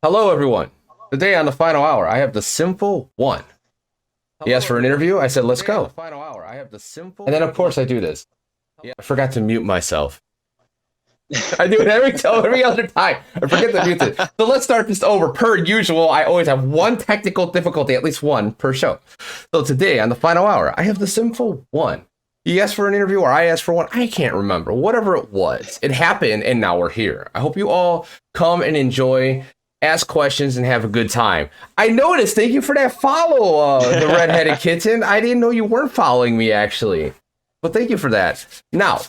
Hello, everyone. Today on the final hour, I have the Sinful one. He asked for an interview. I said, let's go. And then, of course, I do this. I forgot to mute myself. I do it every other time. I forget to mute it. So let's start this over. Per usual, I always have one technical difficulty, at least one per show. So today on the final hour, I have the Sinful one. He asked for an interview or I asked for one. I can't remember. Whatever it was. It happened and now we're here. I hope you all come and enjoy, ask questions, and have a good time. I noticed. Thank you for that follow, the redheaded kitten. I didn't know you weren't following me, actually. But thank you for that. Now,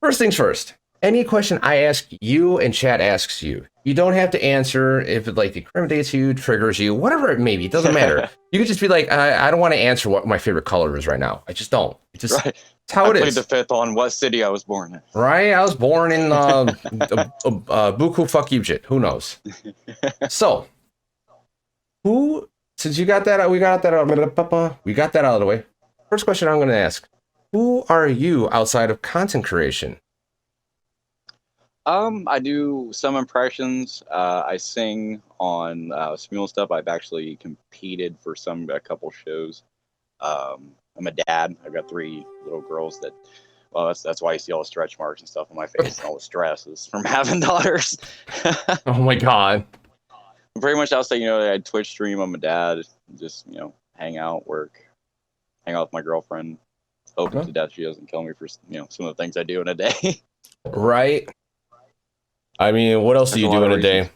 first things first. Any question I ask you and chat asks you, you don't have to answer if it like incriminates you, triggers you, whatever it may be. It doesn't matter. You could just be like, I don't want to answer what my favorite color is right now. I just don't. It just right. It's how it is. I played the fifth on what city I was born in. Right? I was born in Buku fuck Egypt. Who knows? So, since you got that, we got that out of the way. First question I'm going to ask: who are you outside of content creation? I do some impressions. I sing on some stuff. I've actually competed for a couple shows. I'm a dad. I've got 3 little girls that, well, that's why you see all the stretch marks and stuff on my face and all the stress is from having daughters. Oh my God. Pretty much I'll say, I Twitch stream. I'm a dad. Just, hang out, work, hang out with my girlfriend. Hoping to death she doesn't kill me for, some of the things I do in a day. Right. I mean, what else do you do in a day?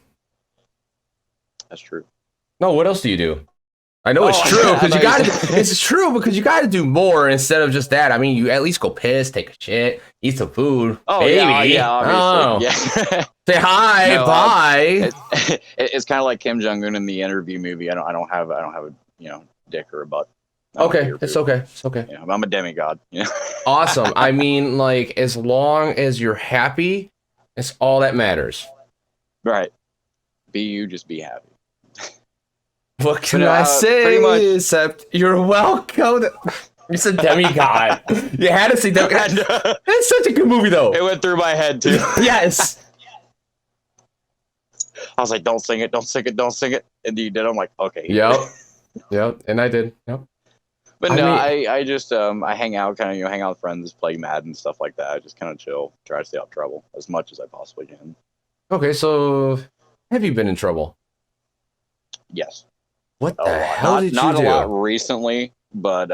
That's true. No, what else do you do? I know it's true because you got to. It's true because you got to do more instead of just that. I mean, you at least go piss, take a shit, eat some food. Oh baby. yeah, obviously. Yeah. Say hi, bye. It's kind of like Kim Jong-un in the interview movie. I don't have a dick or a butt. Okay, it's okay. It's okay. Yeah, I'm a demigod. Awesome. I mean, like, as long as you're happy, it's all that matters. Right. Be you, just be happy. What can I say? Pretty much. Except you're welcome. You said demigod. You had to see demigod. It's such a good movie, though. It went through my head too. Yes. I was like, "Don't sing it, don't sing it, don't sing it," and you did. I'm like, "Okay." Yep. And I did. Yep. But I just I hang out, kind of hang out with friends, play Madden and stuff like that. I just kind of chill, try to stay out of trouble as much as I possibly can. Okay, so have you been in trouble? Yes. What the hell did you do? Not a lot recently, but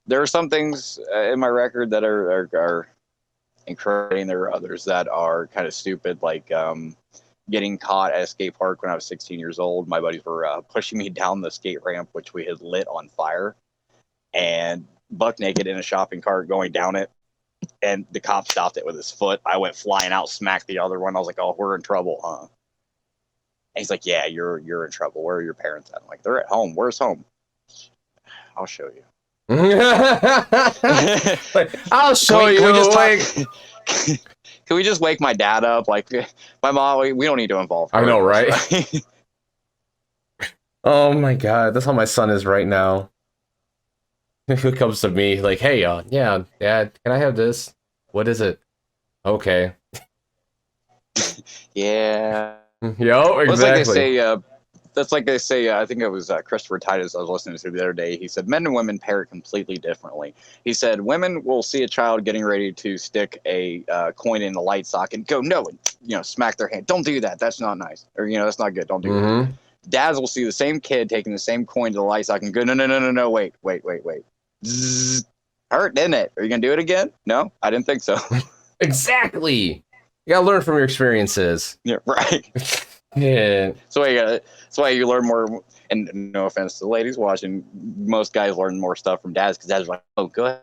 there are some things in my record that are incriminating. There are others that are kind of stupid, like getting caught at a skate park when I was 16 years old. My buddies were pushing me down the skate ramp, which we had lit on fire, and buck naked in a shopping cart going down it. And the cop stopped it with his foot. I went flying out, smacked the other one. I was like, "Oh, we're in trouble, huh?" And he's like, "Yeah, you're in trouble. Where are your parents at?" I'm like, "They're at home. Where's home?" "I'll show you." I'll show you. Can we just wake my dad up? Like, my mom, we don't need to involve her. I know, right? Oh my God, that's how my son is right now. He comes to me like, "Hey, yeah, Dad, can I have this? What is it?" Okay. Yeah. Yo, exactly. That's like they say. I think it was Christopher Titus I was listening to the other day. He said men and women parent completely differently. He said women will see a child getting ready to stick a coin in the light socket and go no, and smack their hand. "Don't do that. That's not nice." Or that's not good. Don't do that. Dads will see the same kid taking the same coin to the light socket and go no. Wait. Zzz. Hurt, didn't it? Are you gonna do it again? No, I didn't think so. Exactly. You gotta learn from your experiences. Yeah, right. Yeah. That's why you learn more. And no offense to the ladies watching, most guys learn more stuff from dads because dads are like, "Oh, go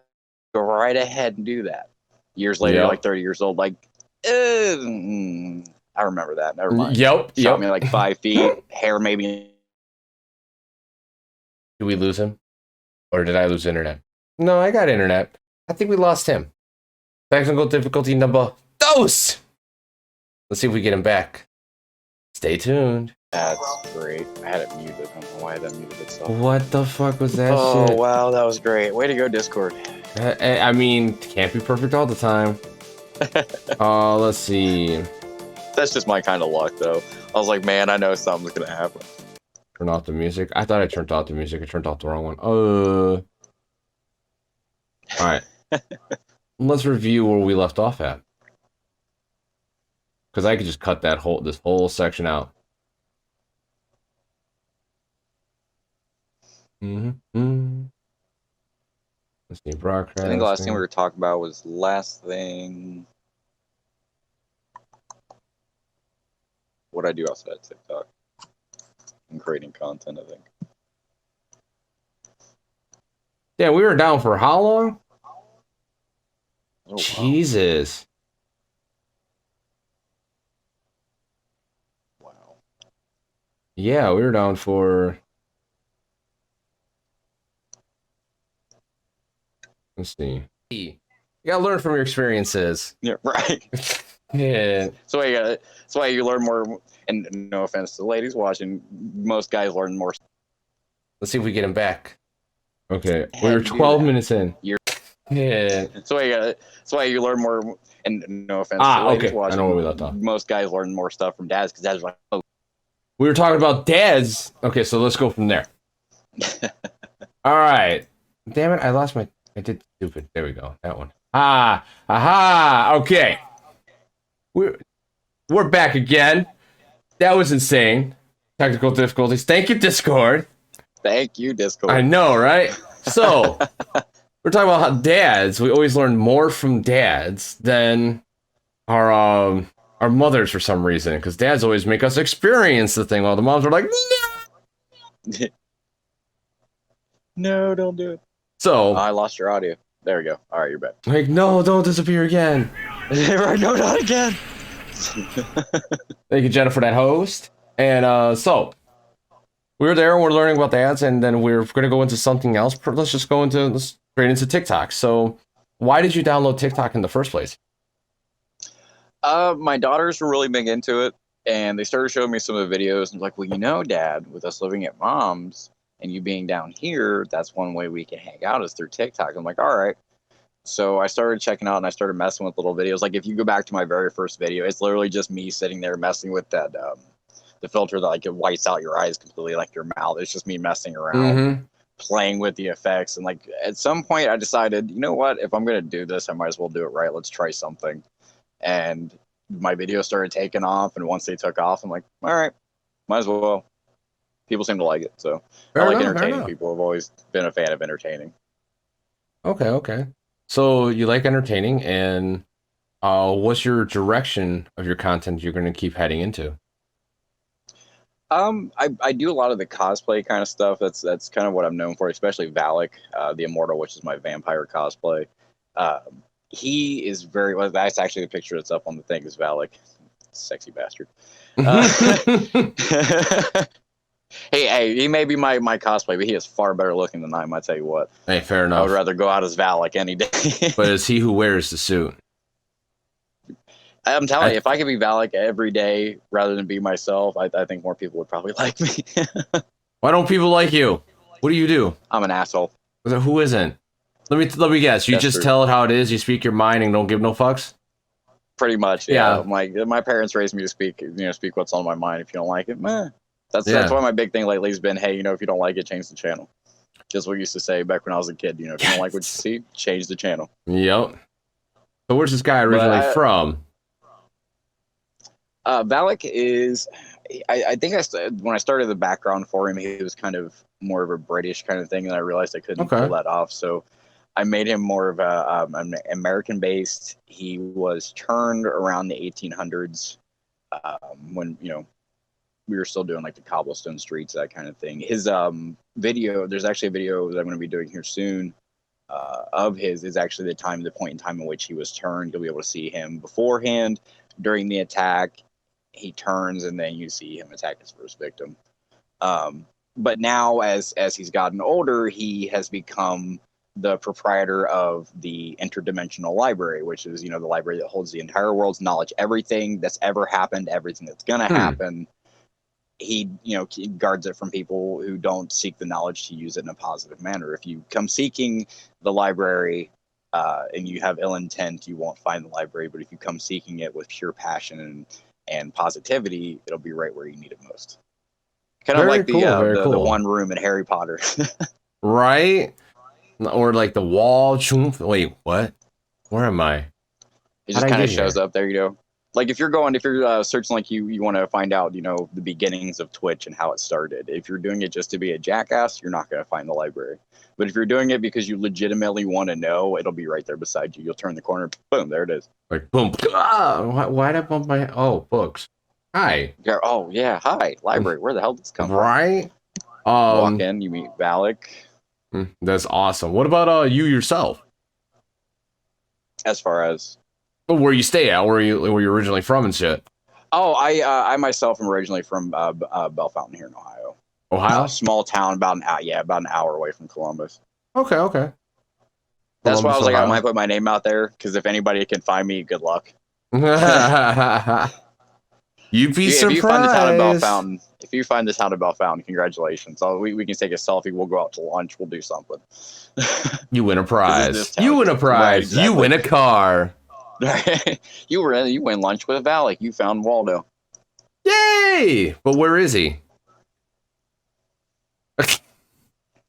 right ahead and do that." Years later, like 30 years old, like, I remember that. Never mind. Yep. Shot me like 5 feet, hair maybe. Did we lose him? Or did I lose internet? No, I got internet. I think we lost him. Technical difficulty number 2. Let's see if we get him back. Stay tuned. That's great. I had it muted. I don't know why that muted itself. What the fuck was that shit? Oh, wow. That was great. Way to go, Discord. I mean, can't be perfect all the time. Let's see. That's just my kind of luck, though. I was like, man, I know something's gonna happen. Turn off the music. I thought I turned off the music. I turned off the wrong one. All right. Let's review where we left off at. Because I could just cut this whole section out. Let's see, broadcast. I think the last thing we were talking about was last thing. What I do outside of TikTok and creating content, I think. Yeah, we were down for how long? Oh, Jesus. Wow. Yeah, we were down for. Let's see. You gotta learn from your experiences. Yeah, right. Yeah. So that's why you learn more. And no offense to the ladies watching, most guys learn more. Let's see if we get him back. Okay, we're 12 minutes in. Yeah. So that's why you learn more. And no offense to the ladies watching, I know where we left off. Most guys learn more stuff from dads because dads are like, oh. We were talking about dads. Okay, so let's go from there. All right. Damn it, I did stupid. There we go. That one. Aha. Okay. We're back again. That was insane. Technical difficulties. Thank you, Discord. Thank you, Discord. I know, right? So, we're talking about how dads, we always learn more from dads than our mothers for some reason. Because dads always make us experience the thing while the moms are like, no! No, don't do it. So, I lost your audio. There we go. All right, you're back. Like, no, don't disappear again. Right, no, not again. Thank you, Jenna, for that host. And so we were there and we're learning about dads, and then we're gonna go into something else. Let's straight into TikTok. So why did you download TikTok in the first place? My daughters were really big into it, and they started showing me some of the videos, and like, well, you know, Dad, with us living at Mom's and you being down here, that's one way we can hang out is through TikTok. I'm like, all right. So I started checking out and I started messing with little videos. Like if you go back to my very first video, it's literally just me sitting there messing with that the filter that like it whites out your eyes completely, like your mouth. It's just me messing around, playing with the effects. And like at some point I decided, you know what, if I'm gonna do this, I might as well do it right. Let's try something. And my videos started taking off, and once they took off, I'm like, all right, might as well. People seem to like it, so I like entertaining people. I've always been a fan of entertaining. Okay. So you like entertaining, and what's your direction of your content you're going to keep heading into? I do a lot of the cosplay kind of stuff. That's kind of what I'm known for, especially Valak, the Immortal, which is my vampire cosplay. He is very well. That's actually the picture that's up on the thing is Valak, sexy bastard. Hey, he may be my cosplay, but he is far better looking than I am. I tell you what. Hey, fair enough. I would rather go out as Valak any day. But it's he who wears the suit. I'm telling you, if I could be Valak every day rather than be myself, I think more people would probably like me. Why don't people like you? What do you do? I'm an asshole. Who isn't? Let me guess. You That's just true. tell it how it is. You speak your mind and don't give no fucks. Pretty much, yeah. My parents raised me to speak what's on my mind. If you don't like it, meh. That's why my big thing lately has been, hey, if you don't like it, change the channel. Just what we used to say back when I was a kid. If you don't like what you see, change the channel. Yep. So where's this guy originally from? Valak is, I think when I started the background for him, he was kind of more of a British kind of thing, and I realized I couldn't pull that off. So I made him more of an American-based. He was turned around the 1800s when, we were still doing like the cobblestone streets, that kind of thing. His video, there's actually a video that I'm going to be doing here soon of his, is actually the point in time in which he was turned. You'll be able to see him beforehand, during the attack. He turns, and then you see him attack his first victim. But now, as he's gotten older, he has become the proprietor of the Interdimensional Library, which is, the library that holds the entire world's knowledge, everything that's ever happened, everything that's going to happen. He guards it from people who don't seek the knowledge to use it in a positive manner. If you come seeking the library and you have ill intent, you won't find the library. But if you come seeking it with pure passion and and positivity, it'll be right where you need it most. Kind of Very like cool, very the cool. one room in Harry Potter. Right? Or like the wall. Wait, what? Where am I? It How'd just I kind get of shows here? up there, like if you're searching, like you want to find out, the beginnings of Twitch and how it started. If you're doing it just to be a jackass, you're not going to find the library. But if you're doing it because you legitimately want to know, it'll be right there beside you. You'll turn the corner, boom, there it is. Like boom. Ah, why'd I bump my? Oh, books. Hi. Oh yeah, hi, library. Where the hell did this come from? Right? Walk in, you meet Valak. That's awesome. What about you yourself? As far as Where you stay at? Where you originally from and shit? oh, I myself am originally from Bell Fountain here in Ohio. Ohio? Small town, about an hour away from Columbus. Okay. That's why I was like, I Ohio. might put my name out there because if anybody can find me, good luck. You'd be surprised. If you find the town of Bell Fountain, congratulations. We can take a selfie. We'll go out to lunch. We'll do something. You win a prize. You win a prize. Right, exactly. You win a car. you win lunch with Valak. You found Waldo. Yay! But where is he?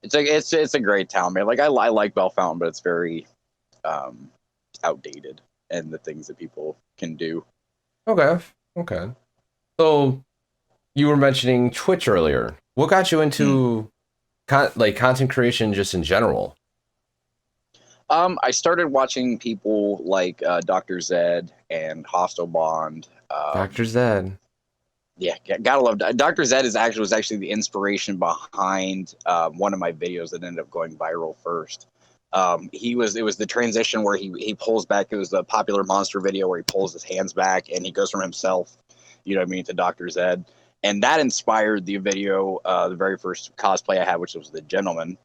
It's a great town, man. Like I like Bell Fountain, but it's very outdated and the things that people can do. Okay. So you were mentioning Twitch earlier. What got you into content creation just in general? I started watching people like Dr. Zed and Hostel Bond. Dr. Zed. Yeah, gotta love Dr. Zed was actually the inspiration behind one of my videos that ended up going viral first. It was the transition where he pulls back. It was the popular monster video where he pulls his hands back and he goes from himself, to Dr. Zed. And that inspired the video, the very first cosplay I had, which was the gentleman.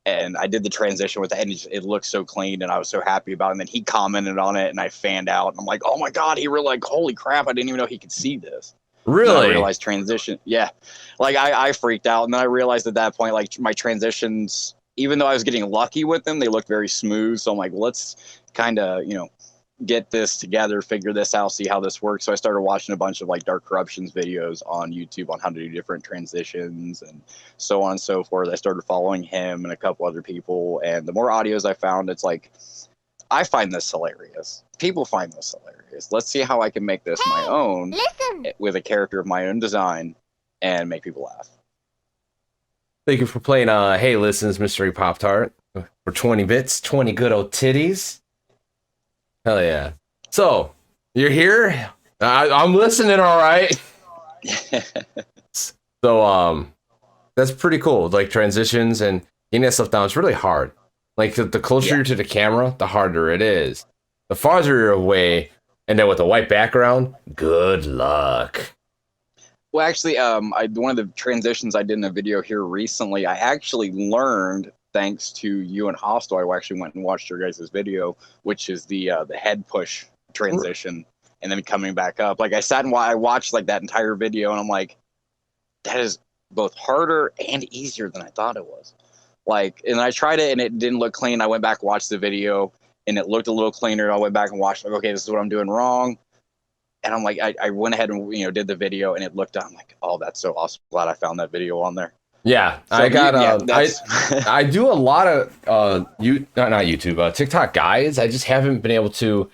And I did the transition with it, and it looked so clean, and I was so happy about it. And then he commented on it, and I fanned out. And I'm like, oh my God, he really like, holy crap, I didn't even know he could see this. Really? And I realized transition. Yeah. Like I freaked out. And then I realized at that point, like my transitions, even though I was getting lucky with them, they looked very smooth. So I'm like, let's kind of, get this together, figure this out, see how this works. So I started watching a bunch of like Dark Corruptions videos on YouTube on how to do different transitions and so on and so forth. I started following him and a couple other people. And the more audios I found, it's like, I find this hilarious. People find this hilarious. Let's see how I can make this my own with a character of my own design and make people laugh. Thank you for playing Hey Listens Mystery Pop Tart for 20 bits, 20 good old titties. Hell yeah. So, you're here? I'm listening, all right. So, that's pretty cool. Like transitions and getting that stuff down, it's really hard. Like the closer you're to the camera, the harder it is. The farther you're away, and then with a white background, good luck. Well, actually, one of the transitions I did in a video here recently, I actually learned thanks to you and Hostel. I actually went and watched your guys' video, which is the head push transition, and then coming back up. Like I sat and I watched like that entire video, and I'm like, that is both harder and easier than I thought it was. Like, and I tried it, and it didn't look clean. I went back, watched the video, and it looked a little cleaner. I went back and watched, like, okay, this is what I'm doing wrong. And I'm like, I went ahead and did the video, and it looked. I'm like, oh, that's so awesome! Glad I found that video on there. Yeah, so I got I do a lot of not YouTube, TikTok guides. I just haven't been able to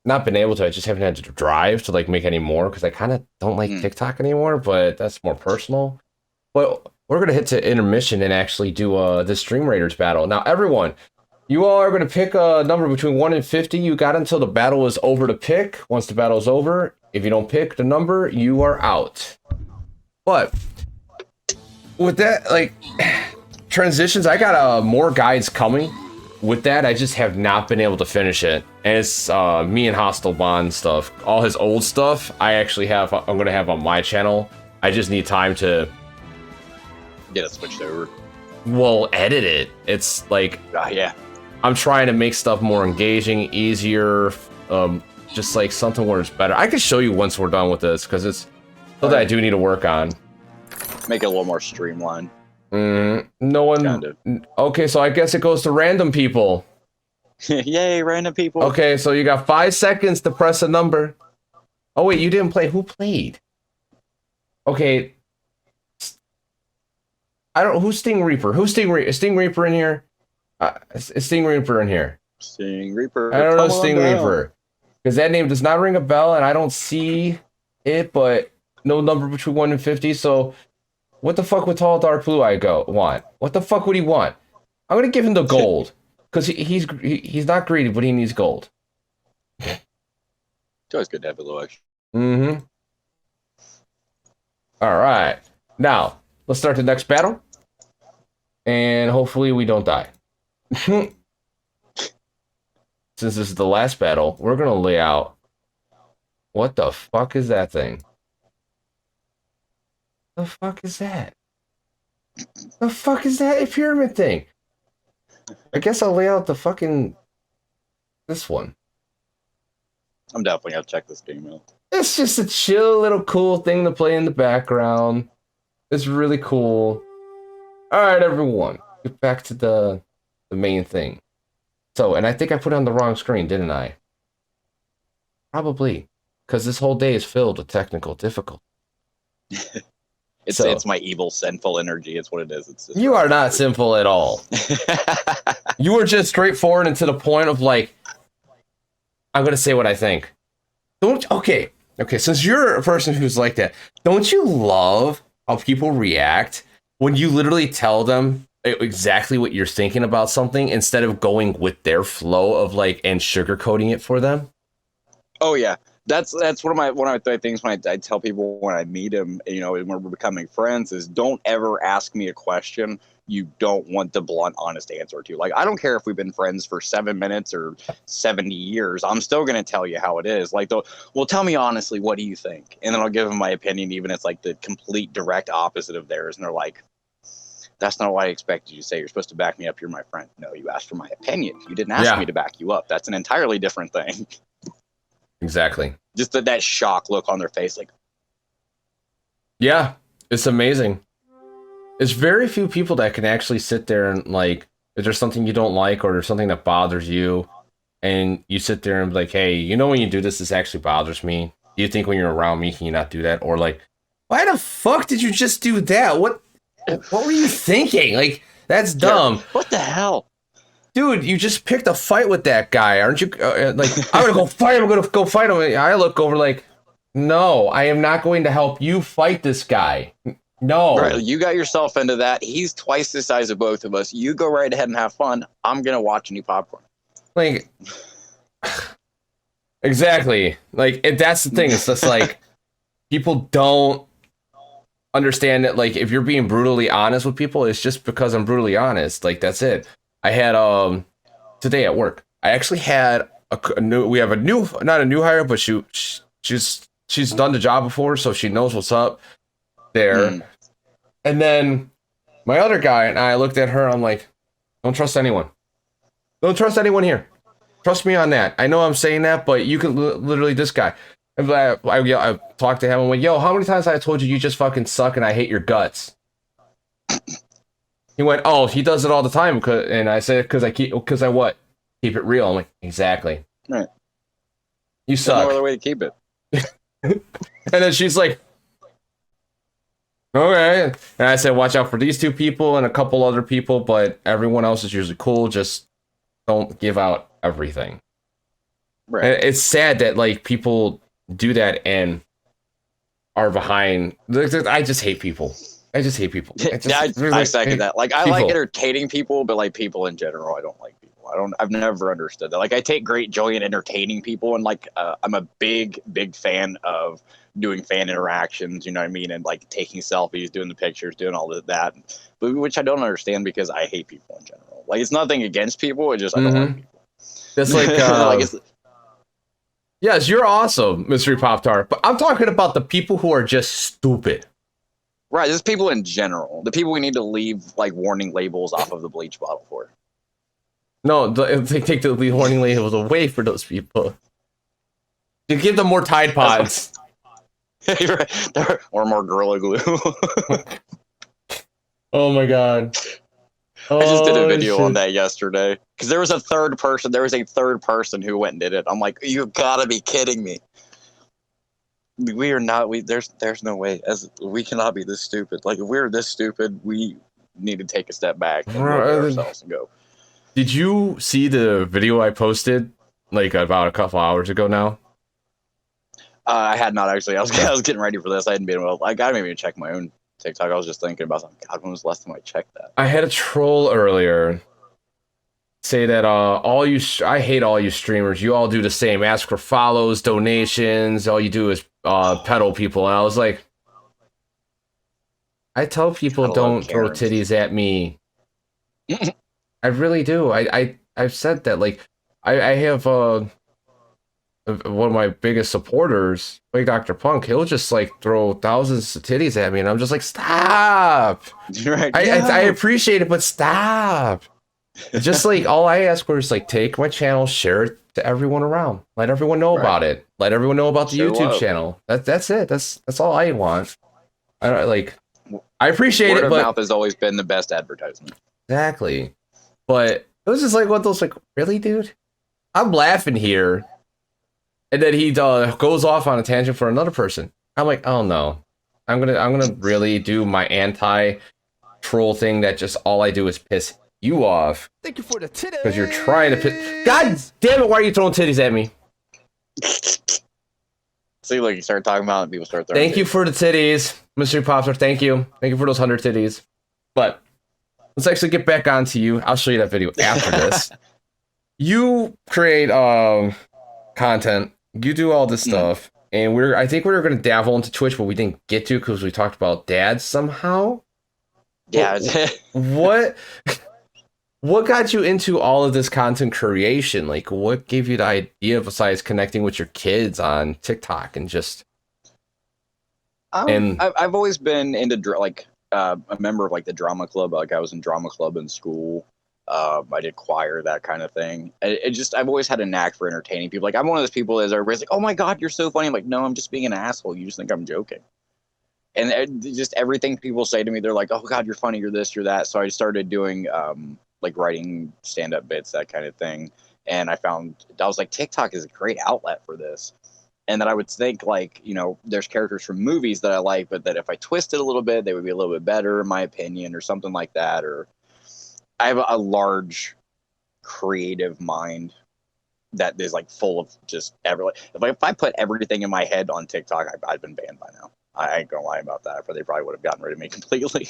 I just haven't had to drive to like make any more because I kind of don't like TikTok anymore, but that's more personal. But we're gonna hit to intermission and actually do the Stream Raiders battle. Now everyone, you all are gonna pick a number between 1 and 50. You got until the battle is over to pick. Once the battle is over, if you don't pick the number, you are out. But with that, like, transitions, I got more guides coming. With that, I just have not been able to finish it. And it's me and Hostile Bond stuff. All his old stuff, I'm going to have on my channel. I just need time to get it switched over. Well, edit it. It's like, yeah. I'm trying to make stuff more engaging, easier, just like something where it's better. I can show you once we're done with this, because it's something I do need to work on. Make it a little more streamlined. No one. Kind of. Okay, so I guess it goes to random people. Yay, random people. Okay, so you got 5 seconds to press a number. Oh wait, you didn't play. Who played? Okay, I don't. Who's Sting Reaper? Who's Sting Reaper in here? Is Sting Reaper in here? Sting Reaper, I don't know come on Sting down. Reaper because that name does not ring a bell, and I don't see it. But no number between 1 and 50. So what the fuck would Tall Dark Blue Eye want? What the fuck would he want? I'm gonna give him the gold because he's not greedy, but he needs gold. It's always good to have a little extra. Mm-hmm. All right. Now, let's start the next battle. And hopefully we don't die. Since this is the last battle, we're going to lay out... What the fuck is that thing? The fuck is that? The fuck is that pyramid thing? I guess I'll lay out the fucking... This one. I'm definitely going to check this game out. It's just a chill little cool thing to play in the background. It's really cool. Alright, everyone. Get back to the main thing. So, and I think I put it on the wrong screen, didn't I? Probably. Because this whole day is filled with technical difficulty. It's my evil, sinful energy. It's what it is. It's you are not sinful at all. You are just straightforward and to the point of like, I'm going to say what I think. Okay, since you're a person who's like that, don't you love how people react when you literally tell them exactly what you're thinking about something instead of going with their flow of like and sugarcoating it for them? Oh yeah, that's one of my things when I tell people when I meet them, you know, when we're becoming friends, is don't ever ask me a question you don't want the blunt, honest answer to. Like, I don't care if we've been friends for 7 minutes or 70 years. I'm still going to tell you how it is. Like, well, tell me honestly, what do you think? And then I'll give them my opinion, even if it's like the complete direct opposite of theirs. And they're like, that's not what I expected you to say. You're supposed to back me up. You're my friend. No, you asked for my opinion. You didn't ask me to back you up. That's an entirely different thing. Exactly. Just that shock look on their face. Like, yeah, it's amazing. There's very few people that can actually sit there and like, if there's something you don't like or there's something that bothers you, and you sit there and be like, hey, you know when you do this, this actually bothers me. Do you think when you're around me, can you not do that? Or like, why the fuck did you just do that? What were you thinking? Like, that's dumb. Yeah, what the hell? Dude, you just picked a fight with that guy, aren't you? Like, I'm gonna go fight him. I'm gonna go fight him. I look over like, no, I am not going to help you fight this guy. No. Right, you got yourself into that. He's twice the size of both of us. You go right ahead and have fun. I'm going to watch and eat popcorn. Like, exactly. Like, that's the thing. It's just like, people don't understand that, like, if you're being brutally honest with people, it's just because I'm brutally honest. Like, that's it. I had, today at work, I actually had we have a new, not a new hire, but she's done the job before, so she knows what's up there. And then my other guy and I looked at her. I'm like, don't trust anyone. Don't trust anyone here. Trust me on that. I know I'm saying that, but you could literally, this guy. I talked to him and went, yo, how many times have I told you just fucking suck and I hate your guts? He went, oh, he does it all the time. And I said, because I what? Keep it real. I'm like, exactly. Right. You suck. There's no other way to keep it. And then she's like, okay. And I said, watch out for these two people and a couple other people, but everyone else is usually cool. Just don't give out everything. Right. And it's sad that like people do that and are behind. I just hate people. I second that. Like, I like entertaining people, but like people in general, I don't like people. I've never understood that. Like, I take great joy in entertaining people, and like I'm a big fan of doing fan interactions, you know what I mean, and like taking selfies, doing the pictures, doing all of that, but which I don't understand because I hate people in general. Like, it's nothing against people, it's just I don't like people. It's like yes, you're awesome, Mystery Pop Tart, but I'm talking about the people who are just stupid. Right, just people in general. The people we need to leave like warning labels off of the bleach bottle for. No, they take the warning labels away for those people. You give them more Tide Pods. Or more Gorilla Glue. Oh my god. I just did a video on that yesterday. Because there was a third person who went and did it. I'm like, you gotta be kidding me. we are not. There's no way. As we cannot be this stupid. Like if we're this stupid, we need to take a step back and look at ourselves and go. Did you see the video I posted like about a couple hours ago now? I had not actually. I was getting ready for this. I hadn't been able. I gotta maybe check my own TikTok. I was just thinking about something. God, when was the last time I checked that? I had a troll earlier say that I hate all you streamers. You all do the same. Ask for follows, donations. All you do is peddle people. And I was like, I tell people don't throw titties at me. I really do. I've said that. Like, I have one of my biggest supporters, like Dr. Punk. He'll just like throw thousands of titties at me, and I'm just like, stop. Right. I appreciate it, but stop. Just like all I ask for is like take my channel, share it to everyone around, let everyone know about it, let everyone know about the YouTube channel. That's it. That's all I want. I don't like. I appreciate it, but word of mouth has always been the best advertisement. Exactly. But it was just like one of those like, really, dude? I'm laughing here, and then he goes off on a tangent for another person. I'm like, oh no, I'm gonna really do my anti-troll thing that just all I do is piss you off. Thank you for the titties. Because you're trying to piss. God damn it! Why are you throwing titties at me? See, like you start talking about it, and people start throwing. Thank you for the titties, Mystery Popster. Thank you for those 100 titties. But let's actually get back onto you. I'll show you that video after this. You create content. You do all this stuff, and I think we were going to dabble into Twitch, but we didn't get to because we talked about dads somehow. Yeah. What got you into all of this content creation? Like, what gave you the idea besides connecting with your kids on TikTok and just? I've always been into a member of like the drama club. Like I was in drama club in school. I did choir, that kind of thing. I've always had a knack for entertaining people. Like I'm one of those people that everybody's like, "Oh my God, you're so funny." I'm like, "No, I'm just being an asshole. You just think I'm joking." And just everything people say to me, they're like, "Oh God, you're funny. You're this, you're that." So I started doing like writing stand-up bits, that kind of thing. And I was like, TikTok is a great outlet for this. And that I would think like, there's characters from movies that I like, but that if I twist it a little bit, they would be a little bit better, in my opinion, or something like that. Or I have a large creative mind that is like full of just everything. If I put everything in my head on TikTok, I've been banned by now. I ain't gonna lie about that. They probably would have gotten rid of me completely.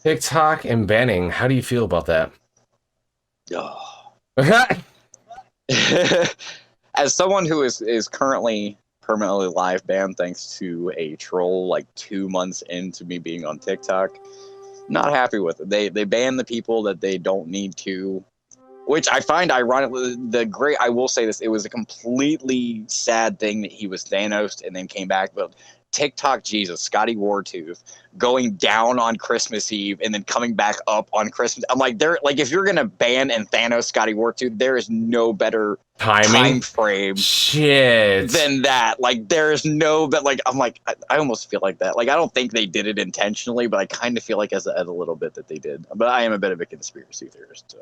TikTok and banning. How do you feel about that? As someone who is currently permanently live banned thanks to a troll like 2 months into me being on TikTok, not happy with it. They ban the people that they don't need to, which I find ironically. I will say this, it was a completely sad thing that he was Thanos and then came back, but TikTok Jesus, Scotty Wartooth, going down on Christmas Eve and then coming back up on Christmas. I'm like, if you're gonna ban and Thanos Scotty Wartooth, there is no better time frame than that. Like there is no, but like I'm like I almost feel like that. Like I don't think they did it intentionally, but I kind of feel like as a little bit that they did. But I am a bit of a conspiracy theorist, so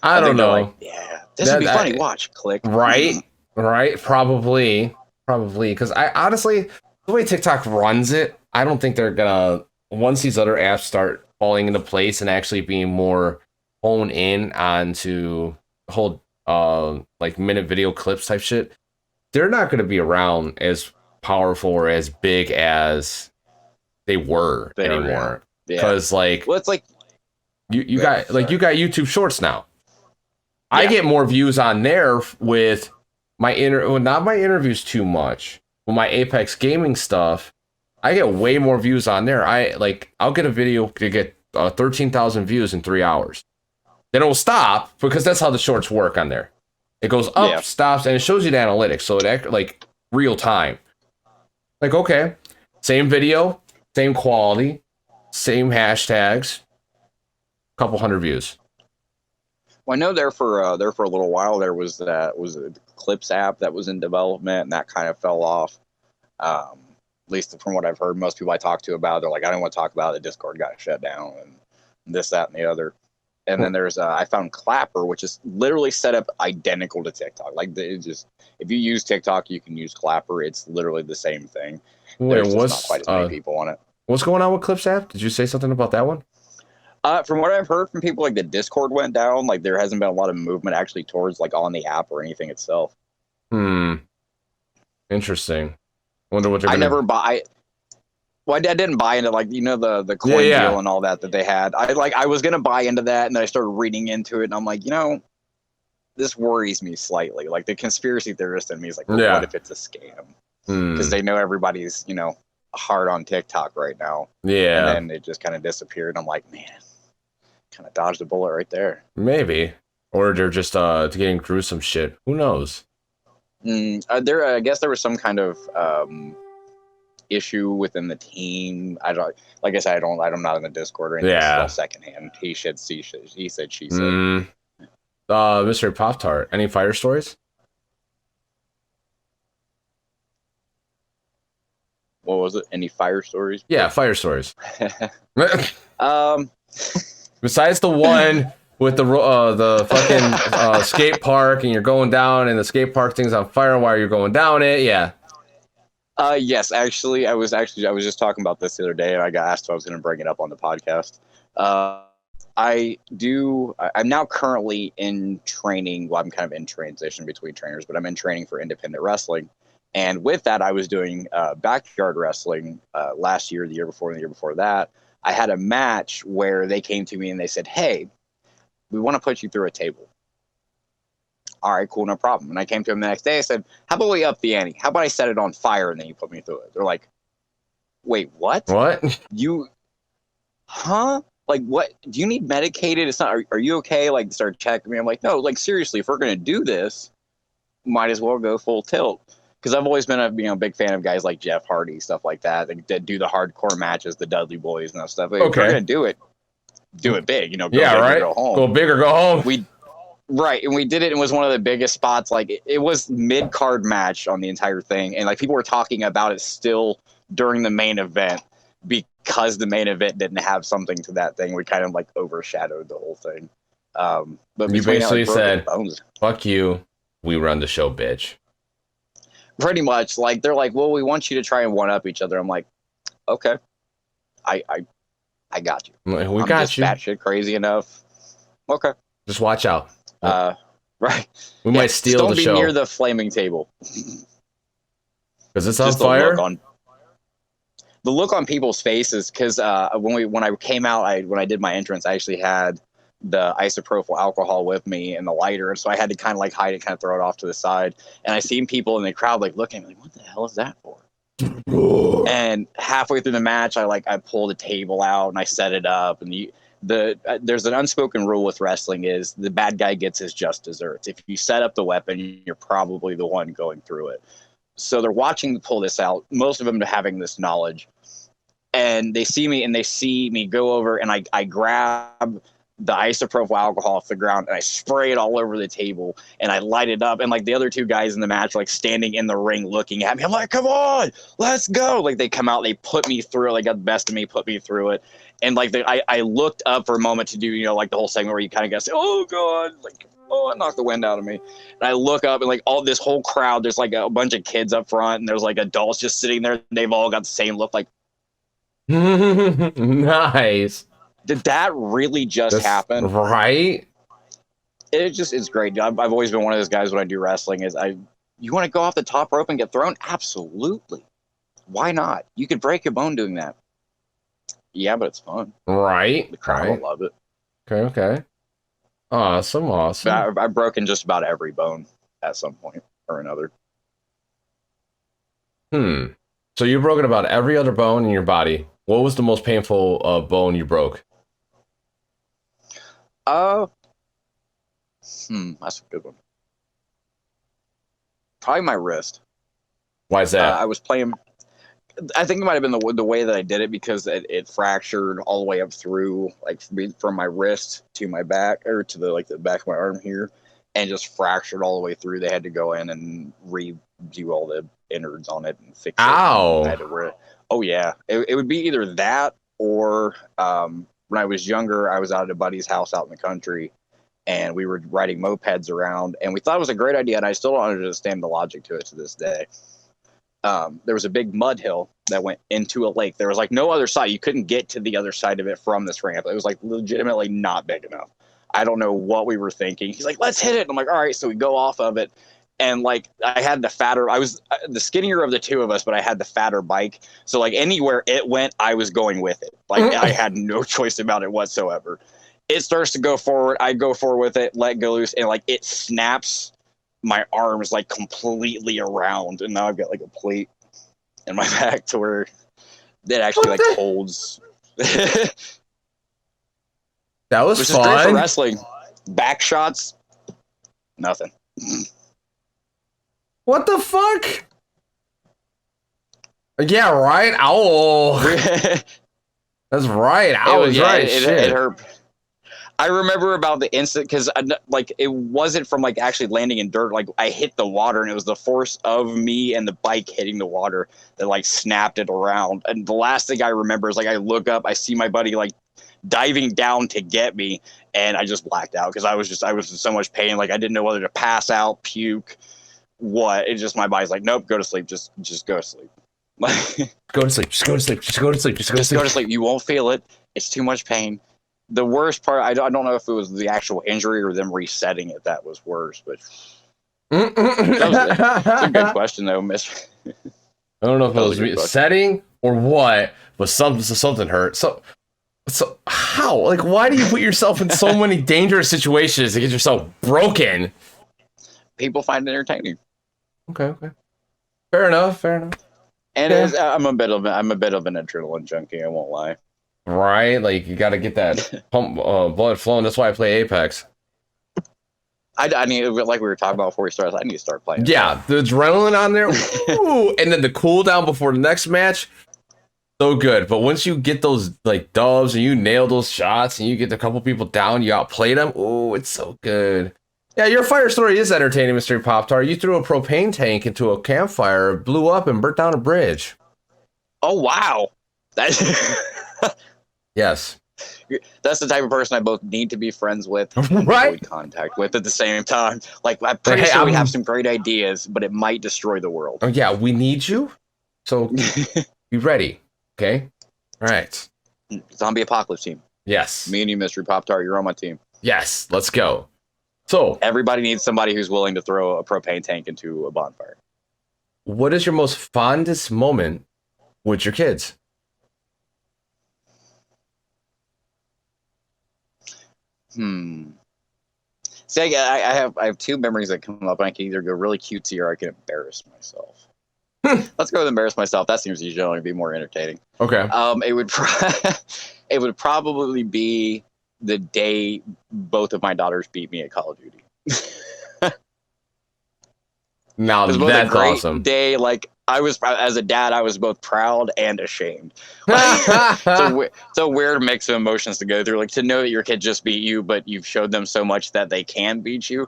I don't know. Like, yeah, this would be funny. Watch, click. Right, probably, because I honestly. The way TikTok runs it, I don't think they're gonna, once these other apps start falling into place and actually being more honed in onto the whole like minute video clips type shit, they're not gonna be around as powerful or as big as they were anymore. Because like, well, it's like you got YouTube Shorts now. Yeah. I get more views on there with not my interviews too much. With my Apex gaming stuff, I get way more views on there. I'll get a video to get 13,000 views in 3 hours. Then it will stop because that's how the shorts work on there. It goes up, stops, and it shows you the analytics. So it like real time. Like, okay, same video, same quality, same hashtags, couple hundred views. Well, I know there for a little while there was a Clips app that was in development and that kind of fell off. At least from what I've heard, most people I talk to about, they're like, I don't want to talk about it. The Discord got shut down and this, that, and the other. And then there's I found Clapper, which is literally set up identical to TikTok. Like if you use TikTok, you can use Clapper. It's literally the same thing. Wait, There's just not quite as many people on it. What's going on with Clips app? Did you say something about that one? From what I've heard from people, like the Discord went down. Like there hasn't been a lot of movement actually towards like on the app or anything itself. Interesting. Wonder what they're I gonna... never buy. Well, I didn't buy into like the coin deal and all that they had. I was gonna buy into that, and then I started reading into it, and I'm like, this worries me slightly. Like the conspiracy theorist in me is like, well, what if it's a scam? Because they know everybody's hard on TikTok right now. Yeah. And then it just kind of disappeared. I'm like, man, kind of dodged a bullet right there. Maybe, or they're just getting gruesome shit. Who knows? I guess there was some kind of issue within the team. I don't, like I said, I'm not in the Discord or anything. Yeah. It's all secondhand. He said, she said. Mr. Pop-Tart, any fire stories? What was it? Any fire stories? Yeah, fire stories. Besides the one with the fucking skate park, and you're going down, and the skate park thing's on fire while you're going down it. Yeah. Yes, actually, I was just talking about this the other day, and I got asked if I was going to bring it up on the podcast. I'm now currently in training. Well, I'm kind of in transition between trainers, but I'm in training for independent wrestling. And with that, I was doing backyard wrestling last year, the year before, and the year before that. I had a match where they came to me and they said, hey, we want to put you through a table. All right, cool, no problem. And I came to them the next day. I said, how about we up the ante? How about I set it on fire and then you put me through it? They're like, wait, what? What? Huh? Like, what? Do you need medicated? It's not. Are you okay? Like, start checking me. I'm like, no. Like, seriously, if we're gonna do this, might as well go full tilt. Because I've always been a big fan of guys like Jeff Hardy, stuff like that do the hardcore matches, the Dudley Boys and that stuff. Like, if we're gonna do it big. Go big or go home. Go big or go home. Right, and we did it. It was one of the biggest spots. Like, it was mid-card match on the entire thing, and like people were talking about it still during the main event because the main event didn't have something to that thing. We kind of like overshadowed the whole thing. But you basically said, "Fuck you, we run the show, bitch." Pretty much. Like they're like, "Well, we want you to try and one up each other." I'm like, "Okay, I got you. We got you. Batshit crazy enough. Okay, just watch out." Right. We might steal the show. Don't be near the flaming table. Because it's on fire? The look on people's faces, because when I came out, when I did my entrance, I actually had the isopropyl alcohol with me and the lighter, and so I had to kind of like hide it, kind of throw it off to the side. And I seen people in the crowd like looking at me, like, what the hell is that for? And halfway through the match, I pulled a table out and I set it up, and there's an unspoken rule with wrestling is the bad guy gets his just desserts. If you set up the weapon, you're probably the one going through it. So they're watching me pull this out. Most of them having this knowledge, and they see me go over, and I grab the isopropyl alcohol off the ground and I spray it all over the table and I light it up. And like the other two guys in the match, like standing in the ring looking at me, I'm like, come on, let's go. Like they come out, they put me through it. They got the best of me, put me through it. And like I looked up for a moment to do, like the whole segment where you kind of guess, oh God, like, oh, it knocked the wind out of me. And I look up and like all this whole crowd, there's like a bunch of kids up front and there's like adults just sitting there. They've all got the same look, like, nice. Did that really just happen? Right. It's great. I've always been one of those guys when I do wrestling you want to go off the top rope and get thrown? Absolutely. Why not? You could break your bone doing that. Yeah, but it's fun. Right. The crowd will love it. Okay. Awesome. I've broken just about every bone at some point or another. So you've broken about every other bone in your body. What was the most painful bone you broke? That's a good one. Probably my wrist. Why is that? I was playing. I think it might have been the way that I did it because it fractured all the way up through, like from my wrist to my back, or to the back of my arm here, and just fractured all the way through. They had to go in and redo all the innards on it and fix it. Ow! Oh yeah, it would be either that or when I was younger, I was out at a buddy's house out in the country, and we were riding mopeds around, and we thought it was a great idea, and I still don't understand the logic to it to this day. There was a big mud hill that went into a lake. There was like no other side. You couldn't get to the other side of it from this ramp. It was like legitimately not big enough. I don't know what we were thinking. He's like, let's hit it. I'm like, all right. So we go off of it. And like, I had the fatter, I was the skinnier of the two of us, but I had the fatter bike. So like anywhere it went, I was going with it. Like I had no choice about it whatsoever. It starts to go forward. I go forward with it, let go loose. And like, it snaps my arms like completely around. And now I've got like a plate in my back to where it actually like holds. That was Which fun. is great for wrestling. Back shots, nothing. What the fuck? Yeah, right. Ow. That's right. I was right. It hurt. I remember about the instant because like it wasn't from like actually landing in dirt. Like I hit the water, and it was the force of me and the bike hitting the water that like snapped it around. And the last thing I remember is like I look up, I see my buddy like diving down to get me, and I just blacked out because I was in so much pain. Like I didn't know whether to pass out, puke, what. It's just my body's like, nope, go to sleep. Just go to sleep. Go to sleep. Just go to sleep. Just go to sleep. Just go to sleep. You won't feel it. It's too much pain. The worst part, I don't know if it was the actual injury or them resetting it that was worse, but that's a good question though, Mister. I don't know if it was setting or what, but something hurt. So how? Like, why do you put yourself in so many dangerous situations to get yourself broken? People find it entertaining. Okay. Fair enough. And yeah. I'm a bit of an adrenaline junkie. I won't lie. Right, like you got to get that pump blood flowing. That's why I play Apex. I need, like we were talking about before we started, I need to start playing. Yeah, the adrenaline on there, woo, and then the cooldown before the next match, so good. But once you get those like dubs and you nail those shots and you get a couple people down, you outplay them. Oh, it's so good. Yeah, your fire story is entertaining, Mystery Pop-Tart. You threw a propane tank into a campfire, blew up, and burnt down a bridge. Oh wow, that's yes. That's the type of person I both need to be friends with and right? avoid contact with at the same time. Like, I'm pretty sure we have some great ideas, but it might destroy the world. Oh, yeah, we need you. So be ready. Okay? All right. Zombie apocalypse team. Yes. Me and you, Mystery Pop-Tart, you're on my team. Yes, let's go. So everybody needs somebody who's willing to throw a propane tank into a bonfire. What is your most fondest moment with your kids? See, I have two memories that come up. I can either go really cutesy or I can embarrass myself. Let's go with embarrass myself. That seems to generally be more entertaining. Okay. It would probably be the day both of my daughters beat me at Call of Duty. Now that's awesome. Day, like I was as a dad, I was both proud and ashamed. It's a weird mix of emotions to go through. Like to know that your kid just beat you, but you've showed them so much that they can beat you.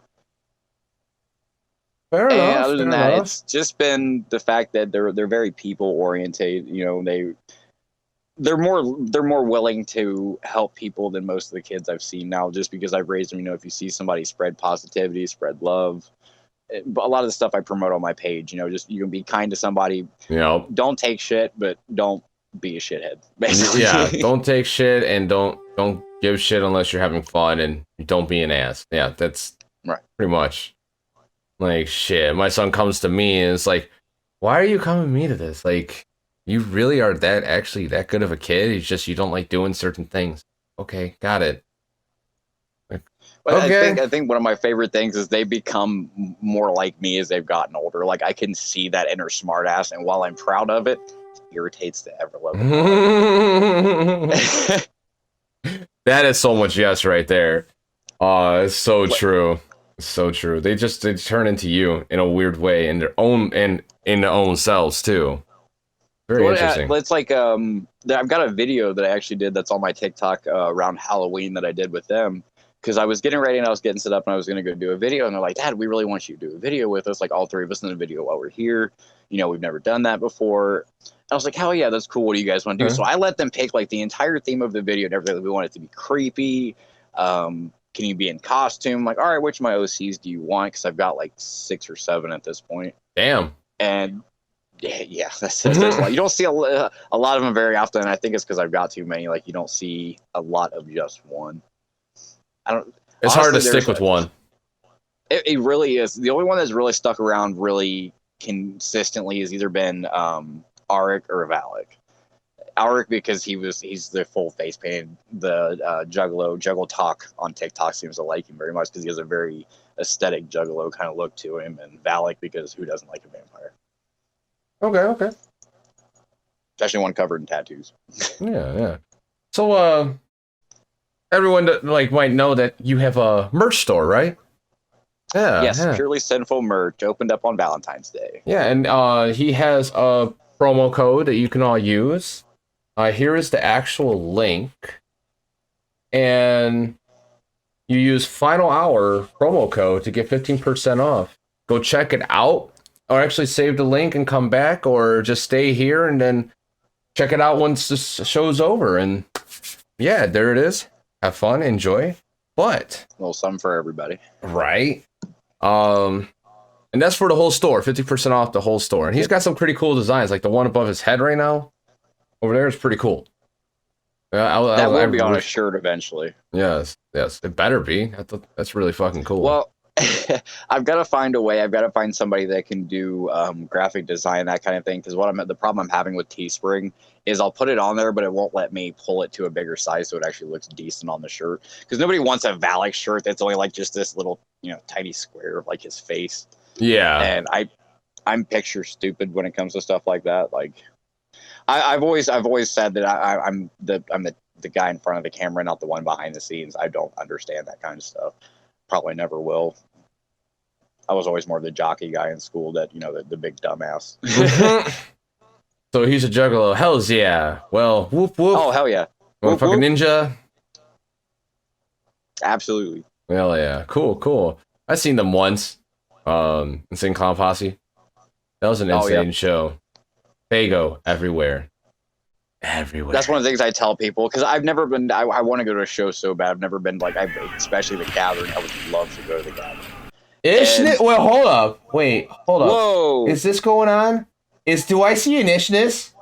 Fair enough. Other than that, it's just been the fact that they're very people oriented. You know, they're more willing to help people than most of the kids I've seen now. Just because I've raised them, you know, if you see somebody spread positivity, spread love. A lot of the stuff I promote on my page, you know, just you can be kind to somebody. Yeah. Don't take shit, but don't be a shithead. Basically. Yeah. Don't take shit and don't give shit unless you're having fun, and don't be an ass. Yeah, that's right. Pretty much. Like shit. My son comes to me and it's like, why are you coming me to this? Like, you really are that good of a kid? It's just you don't like doing certain things. Okay, got it. But okay. I think one of my favorite things is they become more like me as they've gotten older. Like I can see that inner smartass, and while I'm proud of it, it irritates the ever loving. That is so much yes right there. It's so true. It's so true. They turn into you in a weird way in their own selves too. Very interesting. It's like I've got a video that I actually did that's on my TikTok around Halloween that I did with them. because I was getting ready and I was getting set up and I was going to go do a video, and they're like, Dad, we really want you to do a video with us, like all three of us in the video while we're here. You know, we've never done that before. I was like, hell yeah, that's cool. What do you guys want to do? So I let them pick like the entire theme of the video and everything. We want it to be creepy. Can you be in costume? Like, all right, which of my OCs do you want? Because I've got like 6 or 7 at this point. Damn. And yeah, that's a lot. You don't see a lot of them very often. And I think it's because I've got too many. Like, you don't see a lot of just one. It's hard to stick with one. It really is. The only one that's really stuck around really consistently has either been Auric or Valak. Auric because he's the full face painted. The Juggalo Tock on TikTok seems to like him very much because he has a very aesthetic Juggalo kind of look to him, and Valak because who doesn't like a vampire? Okay. Especially one covered in tattoos. Yeah. So everyone that might know that you have a merch store, right? Yeah. Yes, Purely Sinful merch opened up on Valentine's Day. Yeah, and he has a promo code that you can all use. Here is the actual link, and you use Final Hour promo code to get 15% off. Go check it out, or actually save the link and come back, or just stay here and then check it out once this show's over. And yeah, there it is. Have fun, enjoy. But a little something for everybody, right? And that's for the whole store, 50% off the whole store. And he's got some pretty cool designs, like the one above his head right now. Over there is pretty cool. That will be on a shirt eventually. Yes, it better be. That's really fucking cool. Well, I've got to find a way. I've got to find somebody that can do graphic design, that kind of thing. Because the problem I'm having with Teespring is I'll put it on there, but it won't let me pull it to a bigger size so it actually looks decent on the shirt. Because nobody wants a Valak shirt that's only like just this little, tiny square of like his face. Yeah. And I'm picture stupid when it comes to stuff like that. Like, I've always said that I'm the guy in front of the camera, not the one behind the scenes. I don't understand that kind of stuff. Probably never will. I was always more the jockey guy in school, that the big dumbass. So he's a juggalo. Hells yeah. Well, whoop whoop. Oh hell yeah. Motherfucking ninja. Absolutely. Hell yeah. Cool. I've seen them once. Insane Clown Posse. That was an insane show. Fago everywhere. That's one of the things I tell people, because I've never been. I want to go to a show so bad. I've never been, especially the Gathering. I would love to go to the Gathering. Well, hold up. Wait, hold up. Whoa. Is this going on? Do I see an Ishness?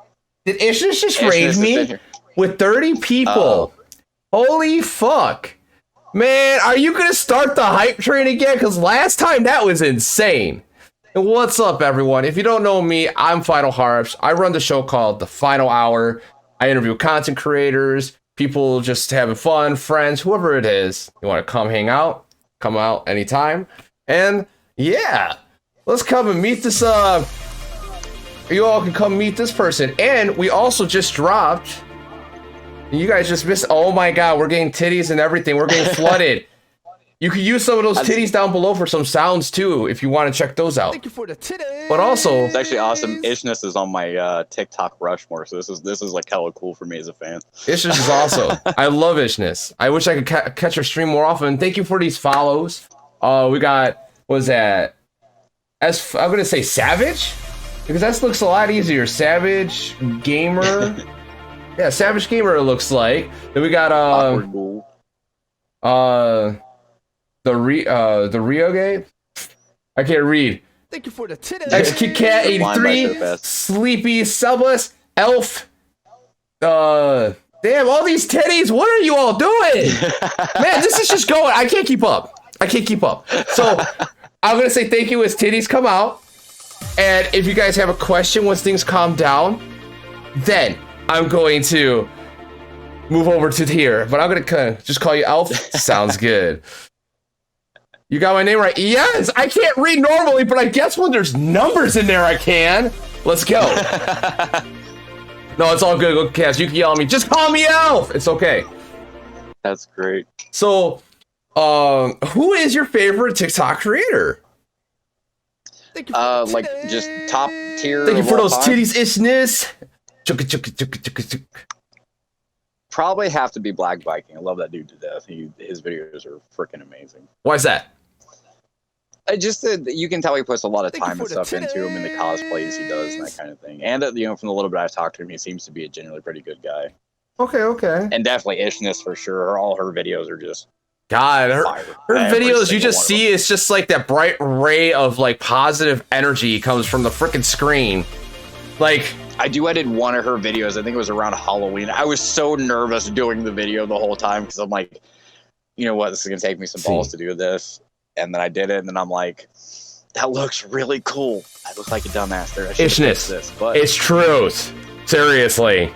Did Ishness just raid me with 30 people? Holy fuck. Man, are you going to start the hype train again? Because last time that was insane. And what's up, everyone? If you don't know me, I'm FinalHarps. I run the show called The Final Hour. I interview content creators, people just having fun, friends, whoever it is. You want to come hang out? Come out anytime. And yeah, let's come and meet this. You all can come meet this person. And we also just dropped. You guys just missed. Oh my god, we're getting titties and everything. We're getting flooded. You can use some of those titties down below for some sounds too, if you want to check those out. Thank you for the titties. But also, it's actually awesome. Ishness is on my TikTok Rushmore, so this is like hella cool for me as a fan. Ishness is awesome. I love Ishness. I wish I could catch her stream more often. Thank you for these follows. We got, what was that? I'm gonna say Savage, because that looks a lot easier. Savage Gamer. Yeah, Savage Gamer. It looks like. Then we got the Rio game. I can't read. Thank you for the titties. XKitKat 83, Sleepy Subless, Elf. Damn, all these titties. What are you all doing? Man, this is just going. I can't keep up. So I'm gonna say thank you as titties come out. And if you guys have a question once things calm down, then I'm going to move over to here. But I'm gonna just call you Elf. Sounds good. You got my name right? Yes! I can't read normally, but I guess when there's numbers in there, I can. Let's go. No, it's all good. Go, Cass. You can yell at me. Just call me Elf! It's okay. That's great. So, who is your favorite TikTok creator? Thank you for like, just top tier. Thank you for those time. titties, Ishness. Probably have to be Black Viking. I love that dude to death. His videos are freaking amazing. Why is that? You can tell he puts a lot of Thank you time and for the stuff into him and the cosplays he does and that kind of thing. And from the little bit I've talked to him, he seems to be a genuinely pretty good guy. Okay. And definitely Ishness for sure. All her videos are just God, fire. her Every videos you single just one of see them. it's just like that bright ray of like positive energy comes from the freaking screen. Like I duetted one of her videos. I think it was around Halloween. I was so nervous doing the video the whole time because I'm like, you know what, this is gonna take me some balls to do this. And then I did it, and then I'm like, that looks really cool. I look like a dumbass there. I should have fixed this, but it's truth. Seriously,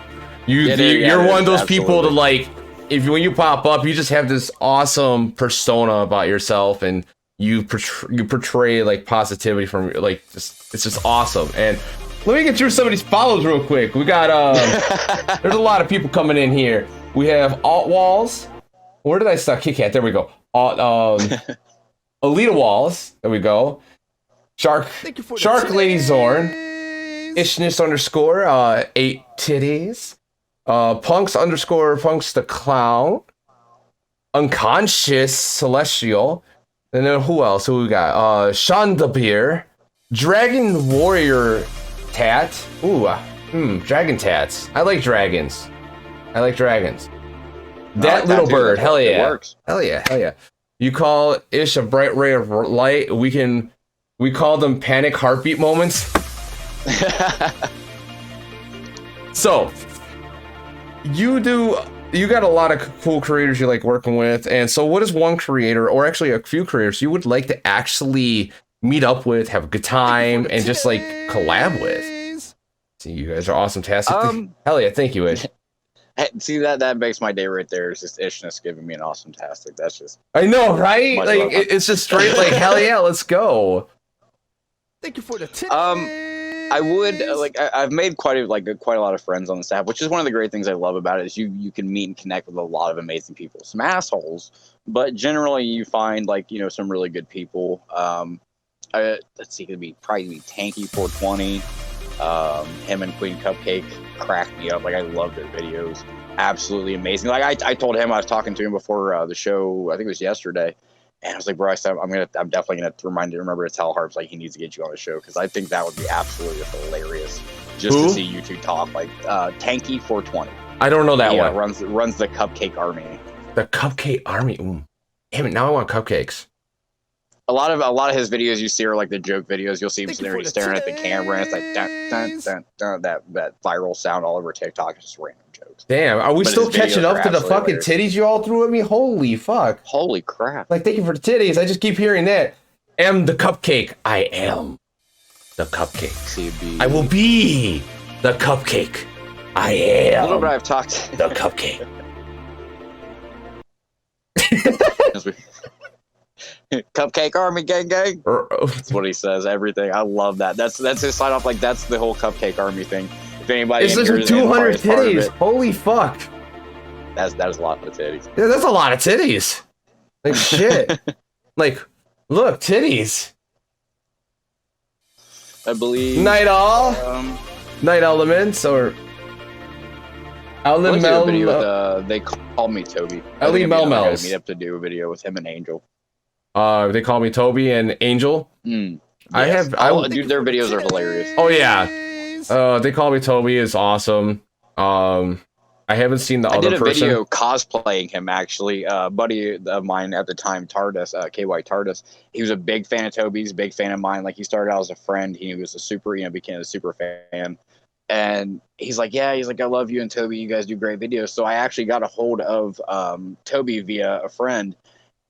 you're one of those people to like. When you pop up, you just have this awesome persona about yourself, and you portray like positivity from like it's just awesome. And let me get through some of these follows real quick. We got there's a lot of people coming in here. We have Alt Walls. Where did I start? Kit Kat. There we go. Alita Walls. There we go. Shark Lady Zorn. Ishness _ 8 titties. Punks the clown. Unconscious Celestial. And then who else? Who we got? Shonda Beer. Dragon Warrior Tat. Ooh, dragon tats. I like dragons. That little bird. Hell yeah. It works. Hell yeah. You call Ish a bright ray of light. We call them panic heartbeat moments. So, you got a lot of cool creators you like working with. And so what is one creator, or actually a few creators, you would like to actually meet up with, have a good time, and just like collab with? See, you guys are awesome. Hell yeah, thank you, Ish. See, that makes my day right there. It's just Ishness giving me an awesome tastic. That's just... I know, right? Like, it's just straight like, hell yeah, let's go. Thank you for the titties. I would I've made quite a lot of friends on the staff, which is one of the great things I love about it. Is you can meet and connect with a lot of amazing people, some assholes, but generally you find some really good people. Let's see, it could probably be Tanky 420. Him and Queen Cupcake cracked me up. Like, I love their videos, absolutely amazing. Like I told him, I was talking to him before the show, I think it was yesterday. And I was like, bro, I'm definitely gonna remember to tell Harps he needs to get you on the show, because I think that would be absolutely hilarious just to see you two talk. Tanky 420. I don't know that one. Runs the Cupcake Army. The Cupcake Army. Damn it! Now I want cupcakes. A lot of his videos you see are like the joke videos. You'll see him sitting there staring at the camera, and it's like dun, dun, dun, dun, that viral sound all over TikTok. It's just random jokes. Damn, are we still catching up to the fucking titties you all threw at me? Holy fuck! Holy crap! Thank you for the titties. I just keep hearing that. Am the cupcake. I am the cupcake. CB. I will be the cupcake. I am. A little bit I've talked the cupcake. Cupcake Army gang. That's what he says. Everything. I love that. That's his sign off. That's the whole Cupcake Army thing. If anybody, it's just 200 titties. Holy fuck. That is a lot of titties. Yeah, that's a lot of titties. Like shit. Look, titties. I believe Night Elements or video with, they called me Toby. Ellie Melmels. Meet up to do a video with him and Angel. They call me Toby and Angel. Yes. Dude, their videos are hilarious. Oh yeah. They call me Toby is awesome. I haven't seen the other person. I did a video cosplaying him, actually. A buddy of mine at the time, Tardis, KY Tardis, he was a big fan of Toby's, big fan of mine. He started out as a friend. He was became a super fan. And he's like, I love you and Toby. You guys do great videos. So I actually got a hold of Toby via a friend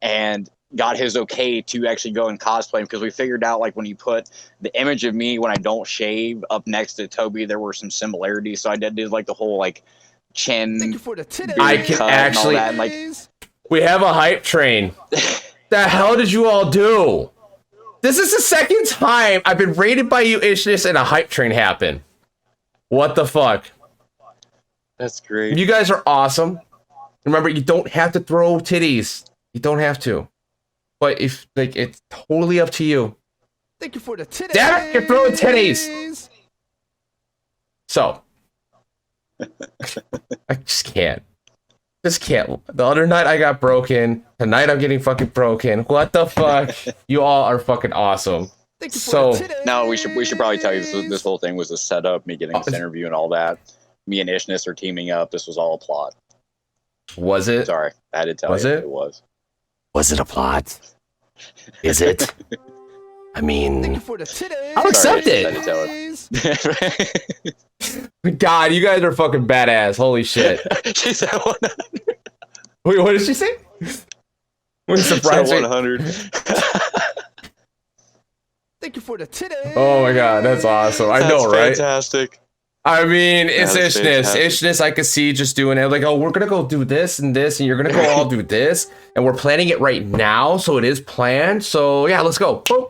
and got his okay to actually go and cosplay him, because we figured out when you put the image of me when I don't shave up next to Toby, there were some similarities. So I did the whole chin. Thank you for the titties. I can actually. We have a hype train. The hell did you all do? This is the second time I've been rated by you, Ishness, and a hype train happened. What the fuck? That's great. You guys are awesome. Remember, you don't have to throw titties. You don't have to. But if it's totally up to you. Thank you for the titties. Damn it, you're throwing titties. So I just can't. Just can't. The other night I got broken. Tonight I'm getting fucking broken. What the fuck? You all are fucking awesome. Thank you for So- the titties. No, we should probably tell you this whole thing was a setup. Me getting this interview and all that. Me and Ishness are teaming up. This was all a plot. Was it? Sorry, I had to tell Was you it? it was. Was it a plot? Is it? I Thank you mean, for the titties. I'll accept Sorry, I it. had to tell her. God, you guys are fucking badass. Holy shit. She said 100. Wait, what did she say? We're surprised. 100. Thank you for the titties. Oh my god, that's awesome. I know, right? Fantastic. I mean, it's That's Ishness. fantastic. Ishness, I could see just doing it. Like, oh, we're gonna go do this and this, and you're gonna go all do this, and we're planning it right now, so it is planned. So yeah, let's go. Boom.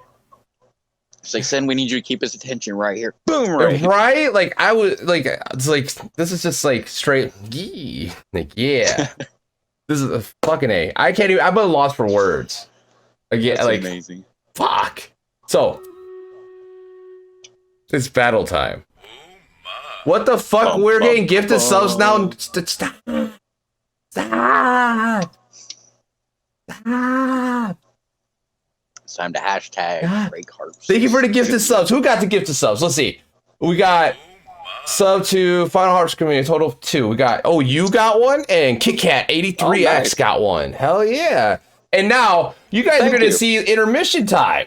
It's like, Sin, we need you to keep his attention right here. Boom, right. Right? Like I was like, it's like this is just like straight. Yee. Like yeah, this is a fucking A. I can't even. I'm at a loss for words. Again, That's like amazing. fuck. So it's battle time. What the fuck? Bum, We're bum, getting gifted subs now. bum. Stop. Stop. Stop. It's time to hashtag God. break hearts. Thank you for the gifted subs. Who got the gifted subs? Let's see. We got sub to Final Harps community, total of 2. We got, oh, you got one, and KitKat83X Oh, nice. got one. Hell yeah. And now you guys are Thank going to you. see intermission time.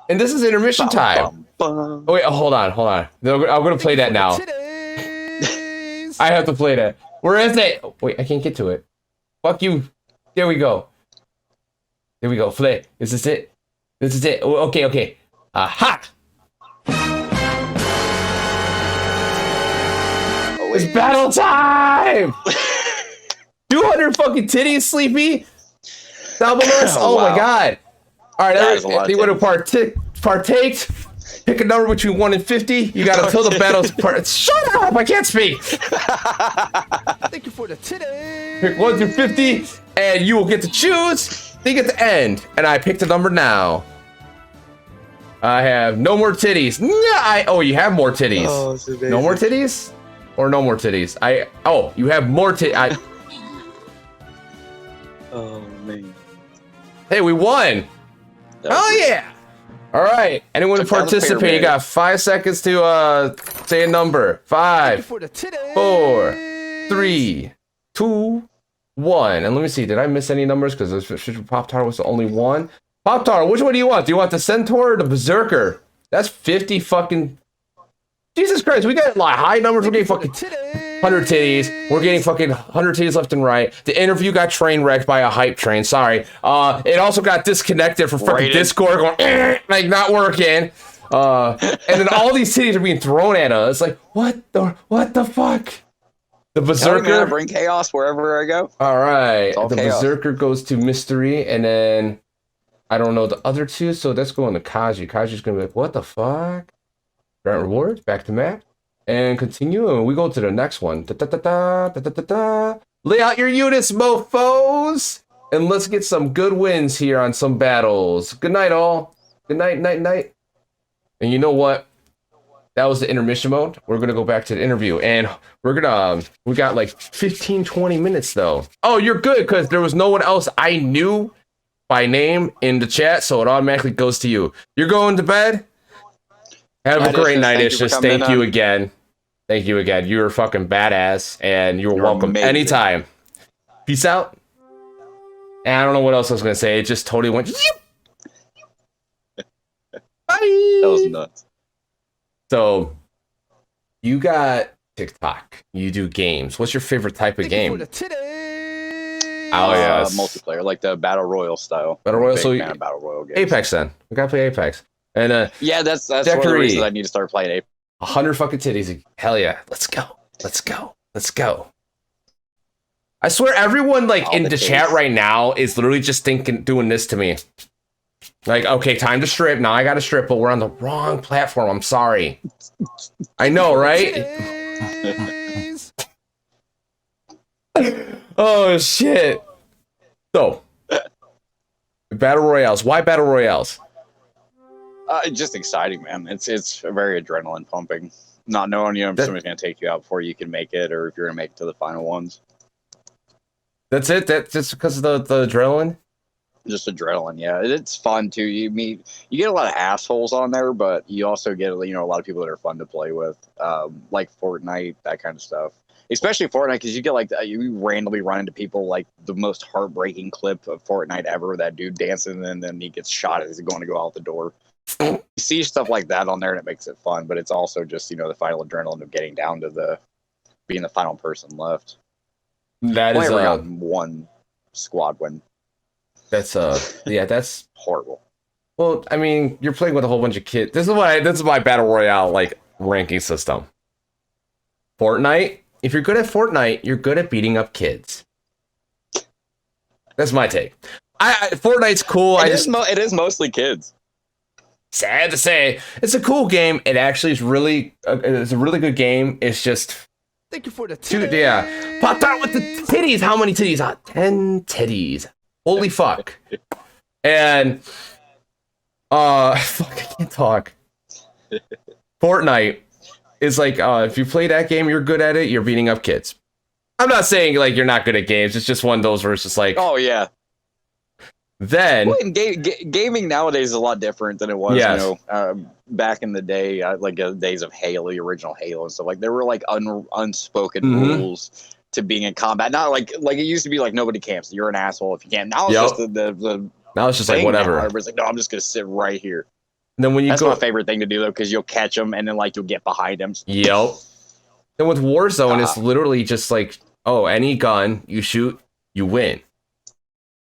And this is intermission time. Bum. Oh, wait, hold on. No, I'm going to play that now. Titties. I have to play that. Where is it? Oh, wait, I can't get to it. Fuck you. There we go. There we go. Play. Is this it? This is it. Oh, okay. Aha! Oh, It's wait. battle time! 200 fucking titties, Sleepy? Double us? Oh Wow. my god. Alright, That is a lot of you want to partake? Pick a number between 1 and 50. You gotta fill the battles. Shut up! I can't speak! Thank you for the titties. Pick 1 through 50, and you will get to choose. Then you get to end. And I picked a number now. I have no more titties. Oh, you have more titties. Oh, it's amazing. No more titties? Or no more titties? Oh, you have more titties. Oh, man. Hey, we won. Oh yeah. All right. Anyone to Took down the participate, you pyramid. got 5 seconds to say a number. Thank you 5, for the titties. 4, 3, 2, 1. And let me see. Did I miss any numbers? Because Pop-Tart was the only one. Pop-Tart, which one do you want? Do you want the Centaur or the Berserker? That's 50 fucking... Jesus Christ, we got like high numbers. We're Thank you getting for the fucking titties. 100 titties. We're getting fucking 100 titties left and right. The interview got train wrecked by a hype train. Sorry. It also got disconnected from fucking Rated. Discord going like not working. And then all these titties are being thrown at us. Like what the fuck? The Tell me, man, I Berserker. bring chaos wherever I go. All right. all The chaos. Berserker goes to Mystery, and then I don't know the other two, so that's going to Kaji. Kaji's gonna be like, what the fuck? Grant rewards, back to map, and continue, and we go to the next one. Da-da-da-da. Lay out your units, mofos, and let's get some good wins here on some battles. Good night, all. Good night, night. And you know what? That was the intermission mode. We're gonna go back to the interview, and we got like 15-20 minutes though. Oh, you're good, because there was no one else I knew by name in the chat, so it automatically goes to you. You're going to bed? Have a Night, great Ishness. night, Thank you for Ishness. coming Thank you on. again. Thank you again. You're fucking badass, and you're welcome amazing. anytime. Peace out. And I don't know what else I was gonna say. It just totally went. Bye. That was nuts. So, you got TikTok. You do games. What's your favorite type of Thank you for game? the titties. Oh, yes. Multiplayer, like the Battle Royale style. Battle Royale, Big so fan of Battle Royale games. Apex then. We gotta play Apex. And Yeah, that's one of the Decoree. reasons I need to start playing Apex. 100 fucking titties. Hell yeah. Let's go. I swear everyone like All in the the chat titties. right now is literally just doing this to me. Like, okay, time to strip. Now I gotta strip, but we're on the wrong platform. I'm sorry. I know, right? Titties. Oh shit. So Battle Royales. Why Battle Royales? Just exciting, man. It's very adrenaline pumping. Not knowing if That- somebody's gonna take you out before you can make it, or if you're gonna make it to the final ones. That's it. That's just because of the adrenaline. Just adrenaline, yeah. It's fun too. You get a lot of assholes on there, but you also get a lot of people that are fun to play with, like Fortnite, that kind of stuff. Especially Fortnite, because you get you randomly run into people like the most heartbreaking clip of Fortnite ever. That dude dancing and then he gets shot as he's going to go out the door. You see stuff like that on there, and it makes it fun. But it's also just the final adrenaline of getting down to being the final person left. That Only is ever gotten one squad win. That's yeah, that's Horrible. well. I mean, you're playing with a whole bunch of kids. This is my battle royale ranking system. Fortnite. If you're good at Fortnite, you're good at beating up kids. That's my take. Fortnite's cool. It is mostly kids. Sad to say, it's a cool game. It actually is really it's a really good game. It's just Thank you for the titties. dude, yeah, popped out with the titties. How many titties? 10 titties. Holy fuck. And fuck, I can't talk. Fortnite is if you play that game, you're good at it, you're beating up kids. I'm not saying you're not good at games. It's just one of those where it's just oh yeah. Then Well, and gaming nowadays is a lot different than it was, Yes. Back in the day, days of Halo, the original Halo and stuff. There were unspoken Mhm. rules to being in combat. Not like it used to be nobody camps. You're an asshole if you camp. Now it's Yep. just the now it's just thing whatever. now. Everybody's no, I'm just gonna sit right here. And then when you That's go, my favorite thing to do though, because you'll catch them and then you'll get behind them. yep. And with Warzone, it's Ah. literally just any gun you shoot, you win.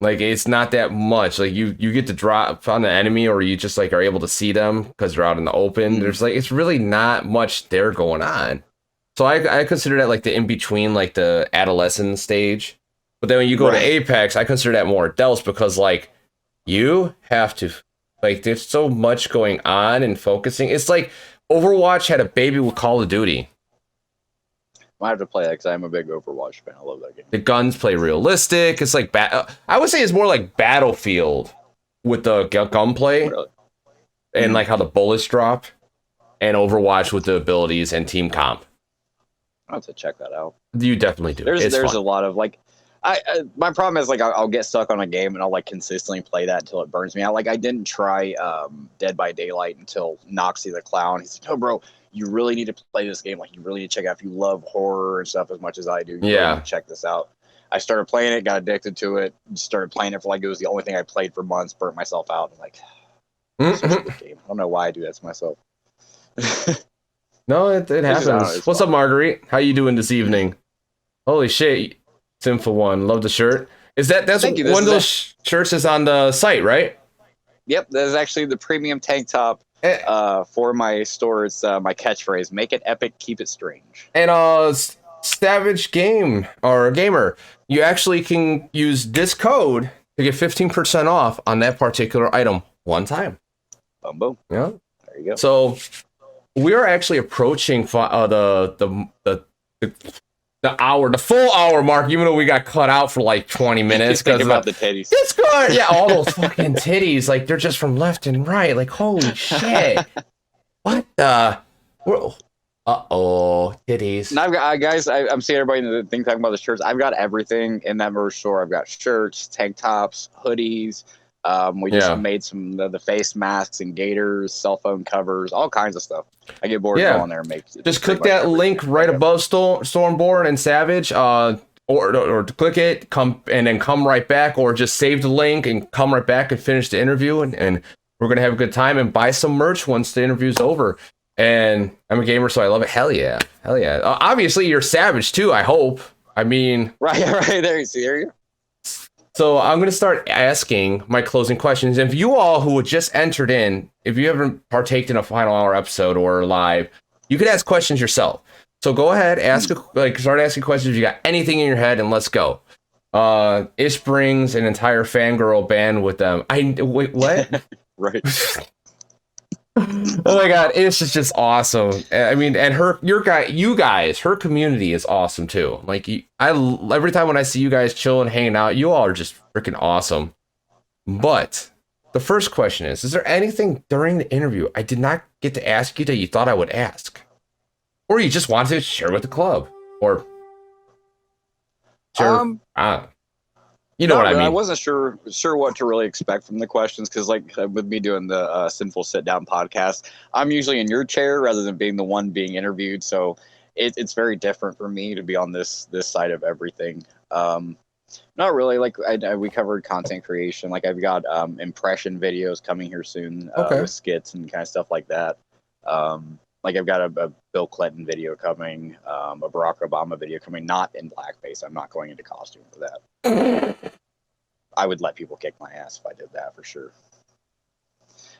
It's not that much. You get to drop on the enemy, or you just are able to see them because they're out in the open. Mhm. There's it's really not much there going on. So I consider that the in between, the adolescent stage. But then when you go to Right. Apex, I consider that more adults because you have to there's so much going on and focusing. It's Overwatch had a baby with Call of Duty. I have to play that because I'm a big Overwatch fan. I love that game. The guns play realistic. It's I would say it's more like Battlefield with the gunplay Really. and how the bullets drop, and Overwatch with the abilities and team comp. I'll have to check that out. You definitely do. There's It's fun. a lot of my problem is I'll get stuck on a game and I'll consistently play that until it burns me out. I didn't try Dead by Daylight until Noxie the Clown. He's like, no, bro, you really need to play this game. You really need to check it out if you love horror and stuff as much as I do. You really Yeah. need to check this out. I started playing it, got addicted to it, started playing it for it was the only thing I played for months, burnt myself out. I'm such a good game. I don't know why I do that to myself. No, it just- I don't know, happens. it's What's fun. up, Marguerite? How you doing this evening? Holy shit, Sinful1, love the shirt. That's Thank you. This one of is those shirts is on the site, right? Yep, that is actually the premium tank top for my store. It's my catchphrase: "Make it epic, keep it strange." And Savage Game or Gamer, you actually can use this code to get 15% off on that particular item one time. Boom, boom. Yeah. There you go. So we are actually approaching the hour, the full hour mark, even though we got cut out for 20 minutes. Think about the titties. It's good. Yeah, all those fucking titties, they're just from left and right. Holy shit. What the? Uh-oh, titties. And I've got guys. I'm seeing everybody in the thing talking about the shirts. I've got everything in that merch store. I've got shirts, tank tops, hoodies. We just made some of the face masks and gaiters, cell phone covers, all kinds of stuff. I get bored going there and make. Just click that link right above Stormborn and Savage, or click it, come right back, or just save the link and come right back and finish the interview, and we're gonna have a good time and buy some merch once the interview's over. And I'm a gamer, so I love it. Hell yeah. Obviously, you're Savage too. I hope. I mean, right there. You see, there you go. So I'm going to start asking my closing questions. If you all who just entered in, if you haven't partaked in a Final Hour episode or live, you could ask questions yourself. So go ahead, start asking questions. If you got anything in your head, and let's go. Ish brings an entire fangirl band with them. Wait, what? Right. Oh my god, Ish is just awesome. I mean, and you guys, her community is awesome too. Every time when I see you guys chilling, hanging out, you all are just freaking awesome. But the first question is there anything during the interview I did not get to ask you that you thought I would ask, or you just wanted to share with the club, or share? You know Not what I really. I mean? wasn't sure what to really expect from the questions because, like, with me doing the Sinful Sit Down podcast, I'm usually in your chair rather than being the one being interviewed. So it's very different for me to be on this side of everything. Not really. Like we covered content creation. Like I've got impression videos coming here soon Okay. with skits and kind of stuff like that. Like I've got a Bill Clinton video coming, a Barack Obama video coming, not in blackface. I'm not going into costume for that. I would let people kick my ass if I did that for sure.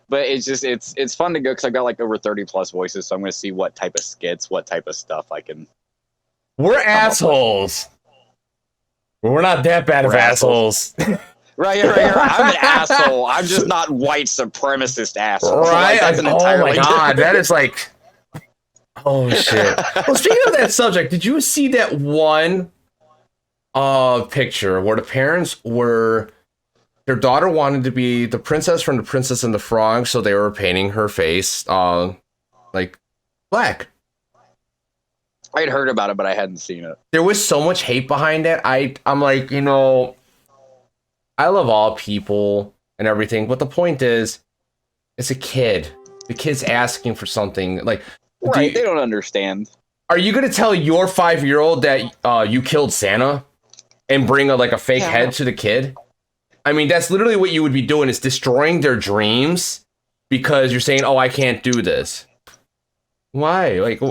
But it's just it's fun to go because I've got like over 30 plus voices, so I'm going to see what type of skits, what type of stuff I can. We're assholes. We're not that bad of assholes. Right. I'm an asshole. I'm just not white supremacist asshole. Right? Like, oh my god, that is like. Oh shit. Well, speaking of that subject, did you see that one picture where the parents were, their daughter wanted to be the princess from The Princess and the Frog, so they were painting her face like black. I'd heard about it, but I hadn't seen it. There was so much hate behind it. I'm like, you know, I love all people and everything, but the point is, it's a kid. The kid's asking for something. Like, right, they don't understand. Are you gonna tell your 5-year-old that you killed Santa and bring a fake head to the kid? I mean, that's literally what you would be doing, is destroying their dreams because you're saying, "Oh, I can't do this." Why? Like,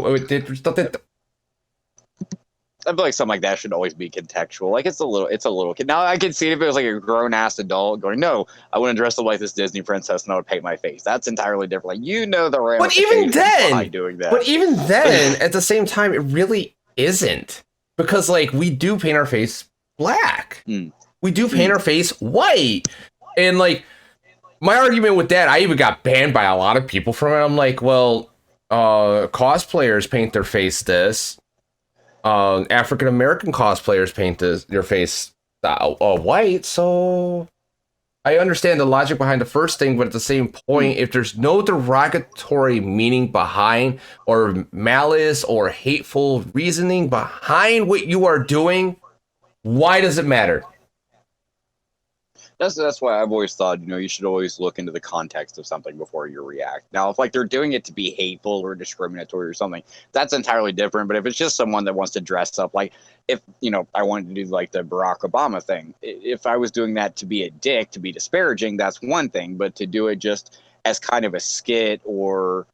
I feel like something like that should always be contextual. Like it's a little kid. Now I can see it if it was like a grown ass adult going, "No, I want to dress up like this Disney princess and I would paint my face." That's entirely different. Like the ramifications behind doing that. But even then, at the same time, it really isn't, because like we do paint our face black. We do paint our face white, and like my argument with that, I even got banned by a lot of people from it. I'm like, well, cosplayers paint their face this. African American cosplayers paint their face white, so I understand the logic behind the first thing, but at the same point, if there's no derogatory meaning behind, or malice or hateful reasoning behind what you are doing, why does it matter? That's why I've always thought, you should always look into the context of something before you react. Now, if like they're doing it to be hateful or discriminatory or something, that's entirely different. But if it's just someone that wants to dress up, like if I wanted to do like the Barack Obama thing, if I was doing that to be a dick, to be disparaging, that's one thing. But to do it just as kind of a skit or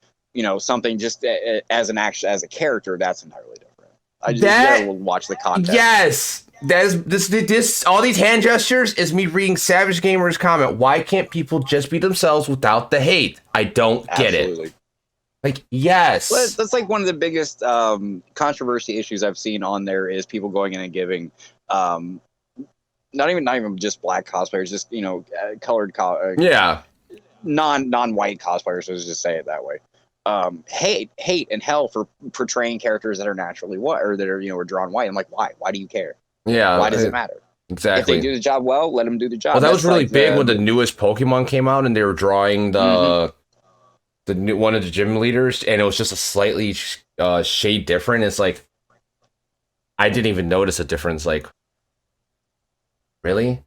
something just as an action, as a character, that's entirely different. I just gotta watch the context. Yes. That is this all these hand gestures is me reading Savage Gamer's comment. Why can't people just be themselves without the hate? I don't get it. Like, yes. Well, that's like one of the biggest controversy issues I've seen on there is people going in and giving not even just black cosplayers, just colored non-white cosplayers, let's just say it that way. Hate and hell for portraying characters that are naturally white or that are drawn white. I'm like, why? Why do you care? Yeah. Why does it matter? Exactly. If they do the job well, let them do the job. Well, that was really big when the newest Pokemon came out and they were drawing the new one of the gym leaders, and it was just a slightly shade different. It's like, I didn't even notice a difference. Like, really?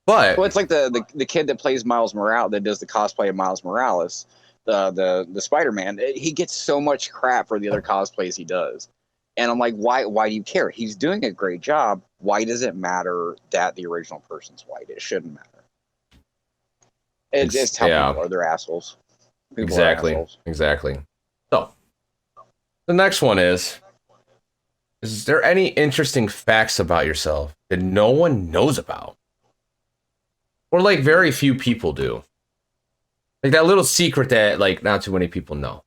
But it's like the kid that plays Miles Morales, that does the cosplay of Miles Morales, the Spider-Man. He gets so much crap for the other cosplays he does. And I'm like, why do you care? He's doing a great job. Why does it matter that the original person's white? It shouldn't matter. It's how people are. They're assholes. Exactly. So, the next one is there any interesting facts about yourself that no one knows about? Or like very few people do? Like that little secret that like not too many people know.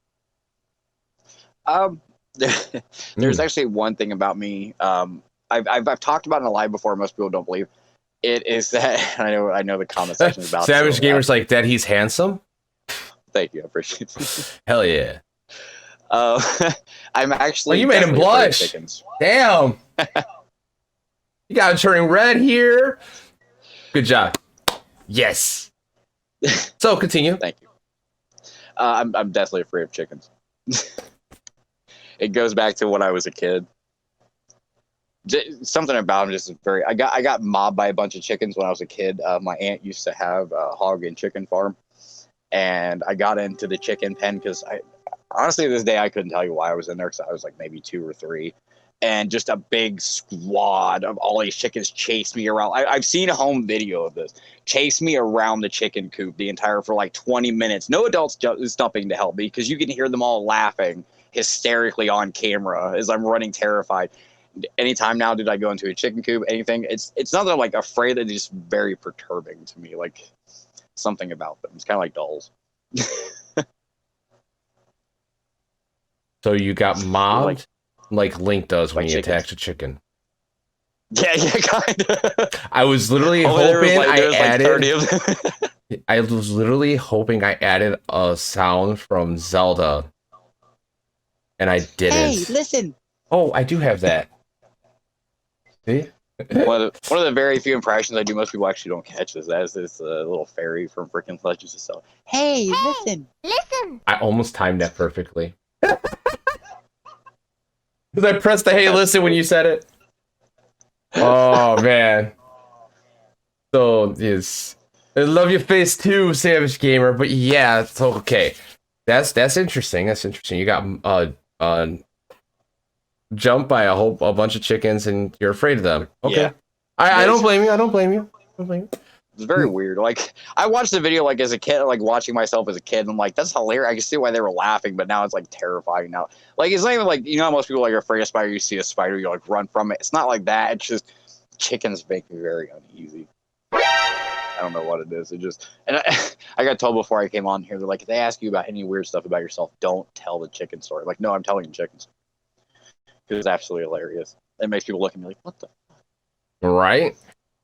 There's actually one thing about me. I've talked about it in a live before. Most people don't believe it is that I know the comment section is about Savage Gamer's like that. He's handsome. Thank you, I appreciate it. Hell yeah. I'm actually. Well, you made him blush. Damn. You got him turning red here. Good job. Yes. So continue. Thank you. I'm definitely afraid of chickens. It goes back to when I was a kid. Something about him just is very. I got mobbed by a bunch of chickens when I was a kid. My aunt used to have a hog and chicken farm, and I got into the chicken pen because I honestly, this day I couldn't tell you why I was in there because I was like maybe 2 or 3, and just a big squad of all these chickens chased me around. I've seen a home video of this. Chase me around the chicken coop the entire for like 20 minutes. No adults stopping to help me because you can hear them all laughing hysterically on camera as I'm running terrified. Anytime now, did I go into a chicken coop? Anything? It's not that I'm like afraid. It's just very perturbing to me. Like something about them. It's kind of like dolls. So you got mobbed, like Link does when like he chickens. attacks a chicken. Yeah, kind of. I was literally hoping I added. I was literally hoping I added a sound from Zelda, and I didn't. Hey, listen. Oh, I do have that. See? One of the very few impressions I do, most people actually don't catch is that is this little fairy from freaking Legends of Zelda. Hey, listen. I almost timed that perfectly. Because I pressed the hey listen when you said it. Oh man. So yes. I love your face too, Savage Gamer, but yeah, it's okay. That's interesting. That's interesting. You got jumped by a bunch of chickens and you're afraid of them. Okay. Yeah. I don't blame you. I don't blame you. It's very weird. Like I watched the video like as a kid, like watching myself as a kid. I'm like, that's hilarious. I can see why they were laughing, but now it's like terrifying. Now, like it's not even like how most people like are afraid of spider. You see a spider, you like run from it. It's not like that. It's just chickens make me very uneasy. I don't know what it is. It just and I got told before I came on here. They're like, if they ask you about any weird stuff about yourself, don't tell the chicken story. I'm like, no, I'm telling you chickens. Because it's absolutely hilarious. It makes people look at me like, what the? Right.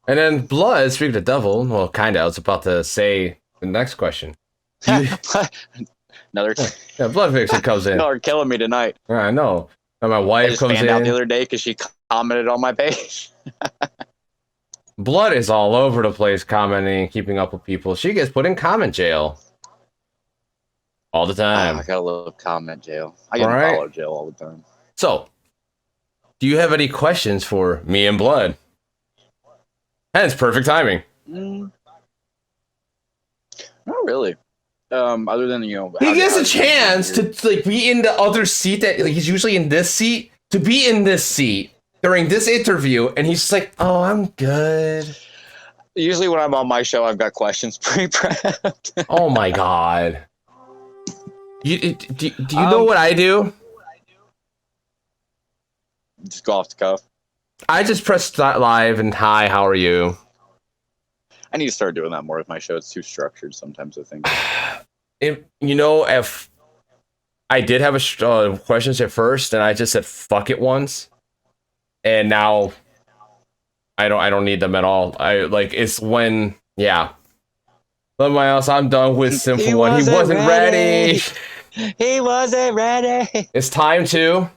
And then Blood, speaking of devil, well, kind of, I was about to say the next question. Another Blood Vixen comes in. Y'all are killing me tonight. I know. And my I wife just comes fanned out the in. other day because she commented on my page. Blood is all over the place commenting, keeping up with people. She gets put in comment jail. All the time. I gotta love comment jail. I get in follow jail all the time. So, do you have any questions for me and Blood? Hence, perfect timing. Not really. Other than he gets a chance to like be in the other seat that like, he's usually in this seat, to be in this seat during this interview, and he's just like, "Oh, I'm good." Usually, when I'm on my show, I've got questions pre-prepped. Oh my god! Do you know what I do? Just go off the cuff. I just press start live and hi, how are you? I need to start doing that more with my show. It's too structured sometimes, I think. If I did have a questions at first, and I just said fuck it once, and now I don't need them at all. I like it's when But my else, I'm done with TheSinnful1. He wasn't ready. He wasn't ready. It's time to.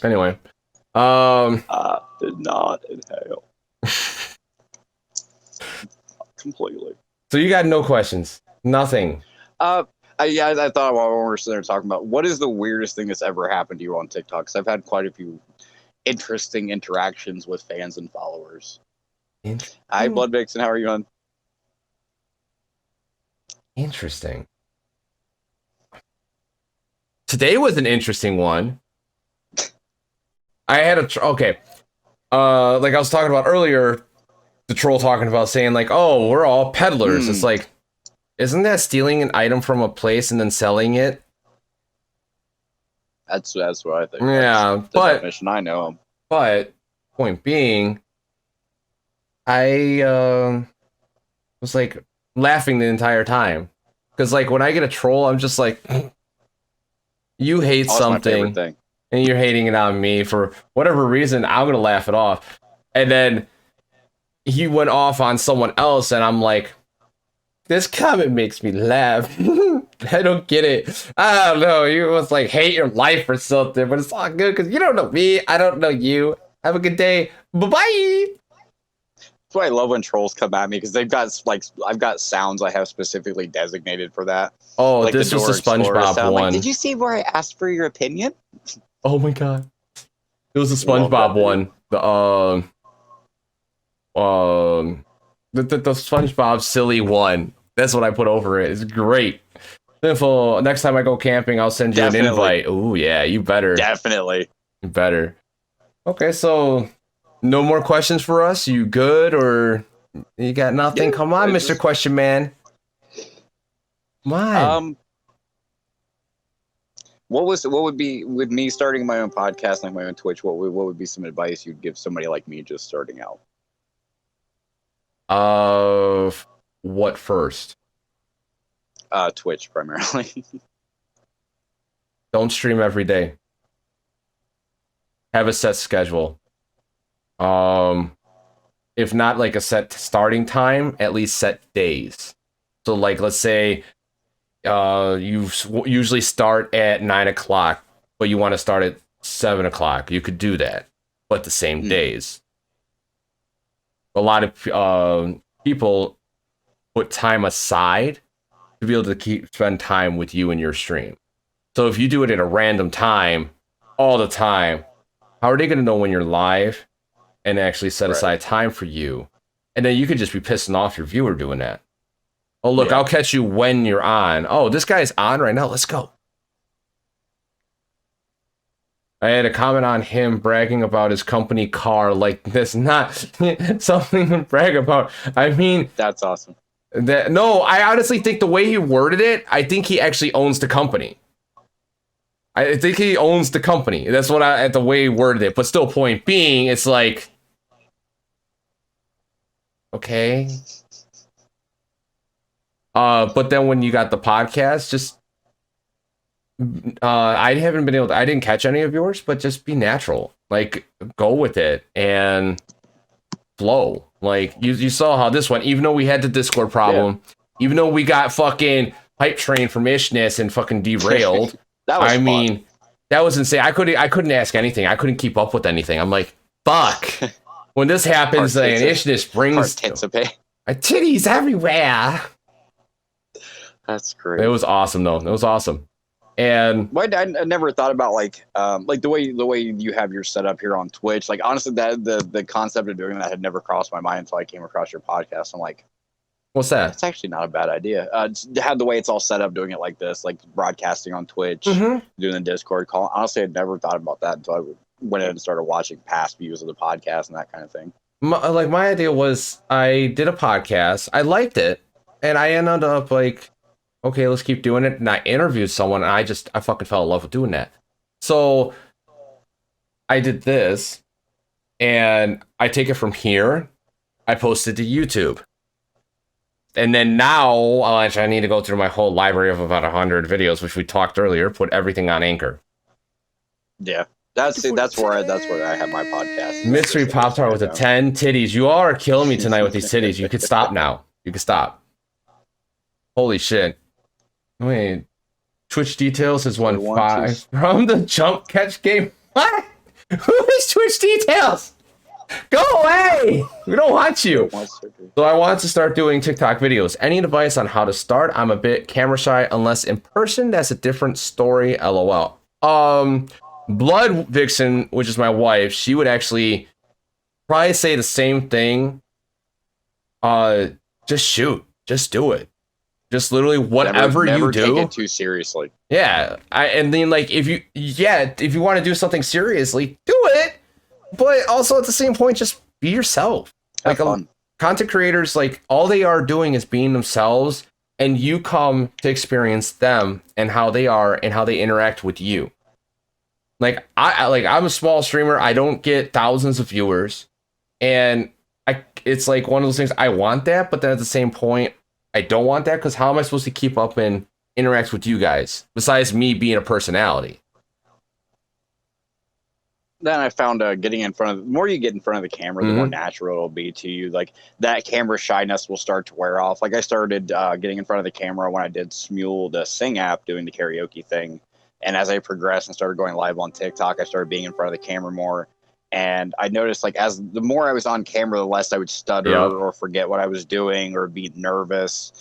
Anyway, I did not inhale. Completely. So you got no questions, nothing. I thought while we were sitting there talking about what is the weirdest thing that's ever happened to you on TikTok. Because I've had quite a few interesting interactions with fans and followers. Hi, Blood Vixen. How are you on? Interesting. Today was an interesting one. I had like I was talking about earlier, the troll talking about saying like, oh, we're all peddlers. It's like, isn't that stealing an item from a place and then selling it? That's what I think. Yeah, that's the definition I know. But point being, I was like laughing the entire time because like when I get a troll, I'm just like, you hate something. And you're hating it on me for whatever reason, I'm going to laugh it off. And then he went off on someone else, and I'm like, this comment makes me laugh. I don't get it. I don't know. You must like hate your life or something, but it's all good because you don't know me. I don't know you. Have a good day. Bye-bye. That's why I love when trolls come at me because they've got like I've got sounds I have specifically designated for that. Oh, like this was the SpongeBob one. Like, did you see where I asked for your opinion? Oh my god. It was the Love SpongeBob that one. The SpongeBob silly one. That's what I put over it. It's great. Sinful. Next time I go camping, I'll send you an invite. Ooh, yeah, you better. Definitely. You better. Okay, so no more questions for us? You good or you got nothing? Yeah, Come on, I Mr. just- Question Man. Come on. What would be with me starting my own podcast, like my own Twitch? What would be some advice you'd give somebody like me just starting out? What first? Twitch primarily. Don't stream every day. Have a set schedule. If not like a set starting time, at least set days. So like, let's say you usually start at 9 o'clock, but you want to start at 7 o'clock. You could do that, but the same days. A lot of people put time aside to be able to spend time with you and your stream. So if you do it at a random time, all the time, how are they going to know when you're live and actually set aside time for you? And then you could just be pissing off your viewer doing that. Oh, look, I'll catch you when you're on. Oh, this guy's on right now. Let's go. I had a comment on him bragging about his company car like this. Not something to brag about. I mean... That's awesome. No, I honestly think the way he worded it, I think he actually owns the company. I think he owns the company. That's what the way he worded it. But still, point being, it's like... Okay... but then when you got the podcast, just I didn't catch any of yours, but just be natural. Like, go with it and flow. Like, you saw how this went, even though we had the Discord problem, even though we got fucking pipe train from Ishness and fucking derailed. That was fun. That was insane. I couldn't ask anything. I couldn't keep up with anything. I'm like, fuck. When this happens, and Ishness brings my titties everywhere. That's great. It was awesome, though. It was awesome. And I never thought about like the way you have your setup here on Twitch. Like, honestly, that the concept of doing that had never crossed my mind until I came across your podcast. I'm like, what's that? It's actually not a bad idea. To have the way it's all set up, doing it like this, like broadcasting on Twitch, doing the Discord call. Honestly, I'd never thought about that until I went in and started watching past views of the podcast and that kind of thing. My idea was I did a podcast. I liked it, and I ended up like, okay, let's keep doing it. And I interviewed someone, and I fucking fell in love with doing that. So I did this, and I take it from here. I posted to YouTube. And then now, I need to go through my whole library of about 100 videos, which we talked earlier, put everything on Anchor. Yeah. That's where I have my podcast. Mystery Pop-Tart with a 10 titties. You all are killing me tonight with these titties. You could stop now. You could stop. Holy shit. Wait. Twitch details is 1.5 from the jump catch game. What? Who is Twitch details? Go away! We don't want you. So I want to start doing TikTok videos. Any advice on how to start? I'm a bit camera shy unless in person. That's a different story. LOL. Blood Vixen, which is my wife, she would actually probably say the same thing. Just shoot. Just do it. Just literally whatever never you do. Take it too seriously. Yeah. And then like if you want to do something seriously, do it. But also at the same point, just be yourself. Like content creators, like all they are doing is being themselves, and you come to experience them and how they are and how they interact with you. Like I'm a small streamer. I don't get thousands of viewers, and it's like one of those things. I want that, but then at the same point, I don't want that because how am I supposed to keep up and interact with you guys besides me being a personality? Then I found getting in front of the more you get in front of the camera, the more natural it'll be to you. Like that camera shyness will start to wear off. Like I started getting in front of the camera when I did Smule, the Sing app, doing the karaoke thing. And as I progressed and started going live on TikTok, I started being in front of the camera more. And I noticed like as the more I was on camera, the less I would stutter or forget what I was doing or be nervous.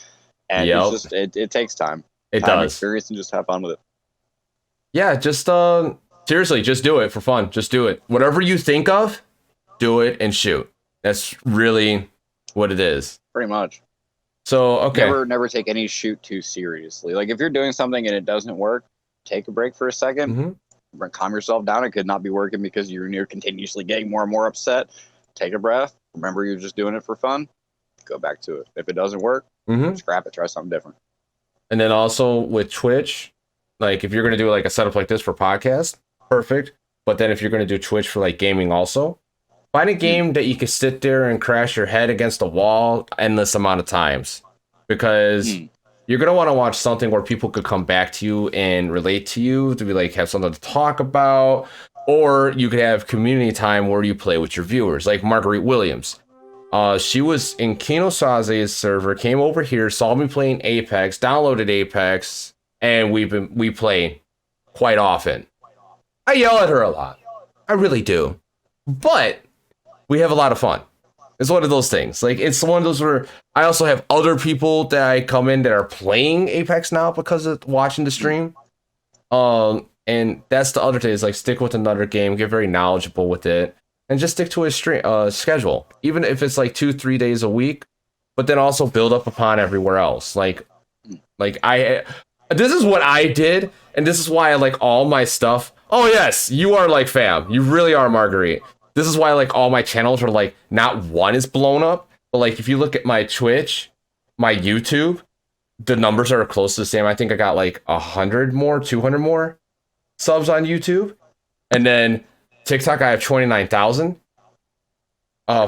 And it's just it takes time. It does. Experience and just have fun with it. Yeah, just Seriously, just do it for fun. Just do it. Whatever you think of, do it and shoot. That's really what it is. Pretty much. So, okay. Never take any shoot too seriously. Like if you're doing something and it doesn't work, take a break for a second. Calm yourself down. It could not be working because you're continuously getting more and more upset. Take a breath. Remember, you're just doing it for fun. Go back to it. If it doesn't work, scrap it. Try something different. And then also with Twitch, like if you're going to do like a setup like this for podcast, perfect. But then if you're going to do Twitch for like gaming also, find a game that you can sit there and crash your head against a wall endless amount of times, because you're going to want to watch something where people could come back to you and relate to you, to be like, have something to talk about, or you could have community time where you play with your viewers, like Marguerite Williams. She was in Kino Saze's server, came over here, saw me playing Apex, downloaded Apex, and we play quite often. I yell at her a lot. I really do. But we have a lot of fun. It's one of those things. Like, it's one of those where I also have other people that I come in that are playing Apex now because of watching the stream. And that's the other thing, is like, stick with another game, get very knowledgeable with it, and just stick to a schedule, even if it's like 2-3 days a week, but then also build up upon everywhere else. Like this is what I did, and this is why I like all my stuff. Oh yes, you are like fam. You really are, Marguerite. This is why like all my channels are like, not one is blown up, but like if you look at my Twitch, my YouTube, the numbers are close to the same. I think I got like 100 more, 200 more subs on YouTube, and then TikTok I have 29,000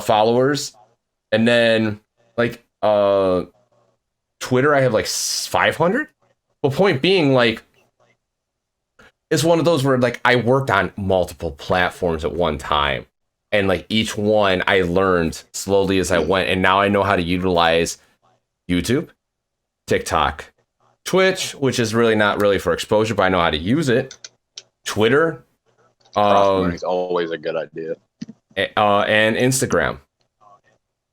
followers, and then like Twitter I have like 500. But point being, like, it's one of those where like I worked on multiple platforms at one time, and like each one I learned slowly as I went, and now I know how to utilize YouTube, TikTok, Twitch, which is really not really for exposure, but I know how to use it, Twitter, Cross-promoting is always a good idea, and Instagram.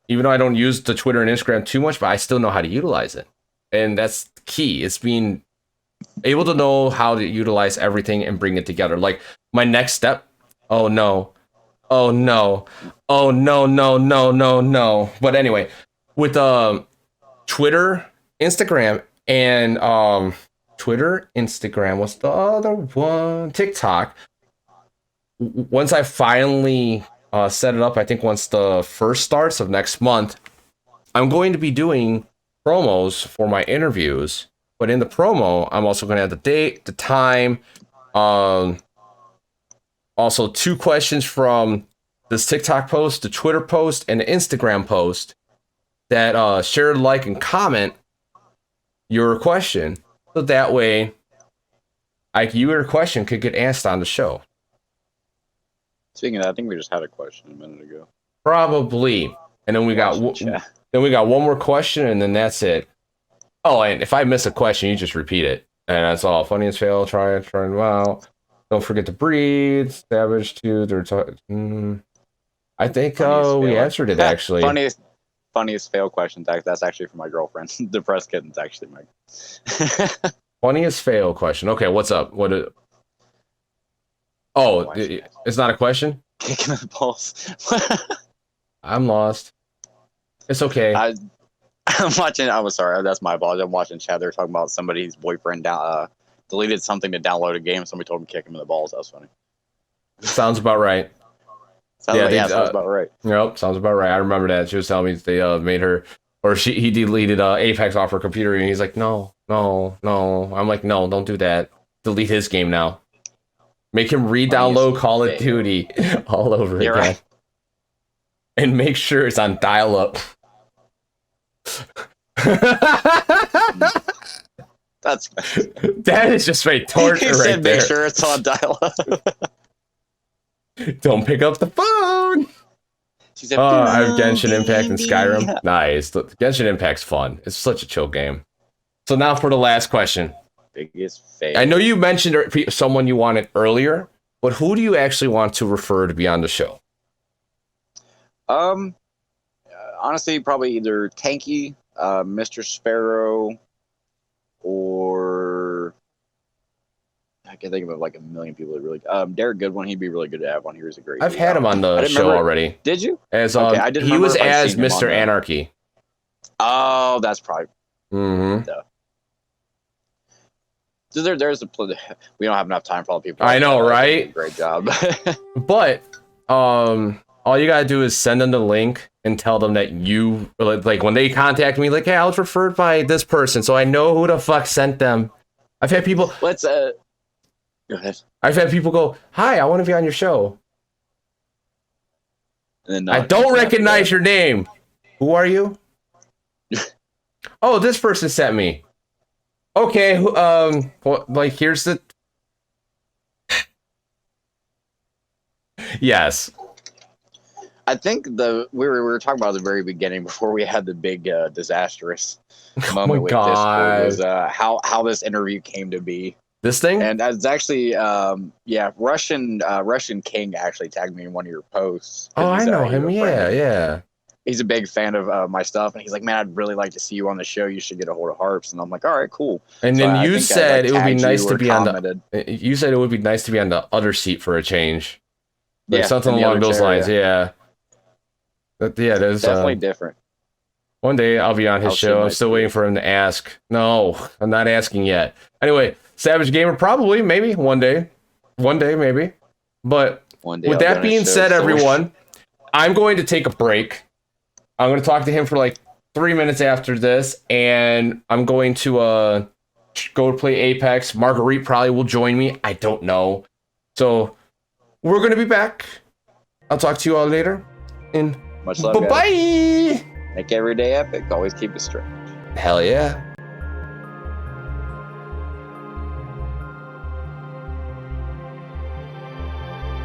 Even though I don't use the Twitter and Instagram too much, but I still know how to utilize it, and that's key. It's being able to know how to utilize everything and bring it together. Like my next step, oh no. But anyway, with Twitter, Instagram, and Twitter, Instagram, what's the other one? TikTok. Once I finally set it up, I think once the first starts of next month, I'm going to be doing promos for my interviews. But in the promo, I'm also going to have the date, the time, also 2 questions from this TikTok post, the Twitter post, and the Instagram post that share, like, and comment your question. So that way, your question could get asked on the show. Speaking of that, I think we just had a question a minute ago. Probably. And then we got one more question, and then that's it. Oh, and if I miss a question, you just repeat it. And that's all. Funniest fail, try and wow. Don't forget to breathe. Savage to I think we answered it, actually. Funniest fail question. That's actually for my girlfriend. Depressed kitten's actually my funniest fail question. Okay, what's up? It's not a question? Kick him in the balls. I'm lost. It's okay. I'm watching. I'm sorry. That's my fault. I'm watching chat. They're talking about somebody's boyfriend deleted something to download a game. Somebody told him to kick him in the balls. That was funny. Sounds about right. Sounds about right. Yep, sounds about right. I remember that. She was telling me they made her, or he deleted Apex off her computer, and he's like, no. I'm like, no, don't do that. Delete his game now. Make him re-download Call of Duty all over again. Right. And make sure it's on dial-up. That is just straight torture right there. Make sure it's on dial-up. Don't pick up the phone. I have Genshin Impact and Skyrim. Nice. Genshin Impact's fun. It's such a chill game. So now for the last question. Biggest fail. I know you mentioned someone you wanted earlier, but who do you actually want to refer to be on the show? Honestly, probably either Tanky, Mr. Sparrow, or I can think of like a million people that really. Derek Goodwin, he'd be really good to have on here. He's a great. I've dude. had him on the show remember, already. Did you? As Okay, I didn't he was remember if I'd as seen him on Mr. the- Anarchy. Oh, that's probably. Mm-hmm. There's a. We don't have enough time for all the people. I know, right? Great job. But all you gotta do is send them the link and tell them that you like when they contact me, like, hey, I was referred by this person, so I know who the fuck sent them. I've had people. Let's. Go ahead. I've had people go, hi, I want to be on your show. And then, I don't recognize your name. Who are you? Oh, this person sent me. Okay, well, like, here's the... Yes. I think we were talking about at the very beginning before we had the big disastrous moment with God. Discord was how this interview came to be. This thing? And it's actually Russian King actually tagged me in one of your posts. Oh, I know him. Yeah. He's a big fan of my stuff, and he's like, man, I'd really like to see you on the show. You should get a hold of Harps. And I'm like, all right, cool. And then you said it would be nice to be on commented. You said it would be nice to be on the other seat for a change. Like something in the along other those chair, lines, yeah. But yeah, there's definitely different. One day I'll be on his show. I'm still waiting for him to ask. No, I'm not asking yet. Anyway, Savage Gamer, probably, maybe, one day. One day, maybe. But with that being said, everyone, I'm going to take a break. I'm going to talk to him for like 3 minutes after this, and I'm going to go play Apex. Marguerite probably will join me. I don't know. So we're going to be back. I'll talk to you all later. And much love, bye-bye. Make every day epic. Always keep it straight. Hell yeah.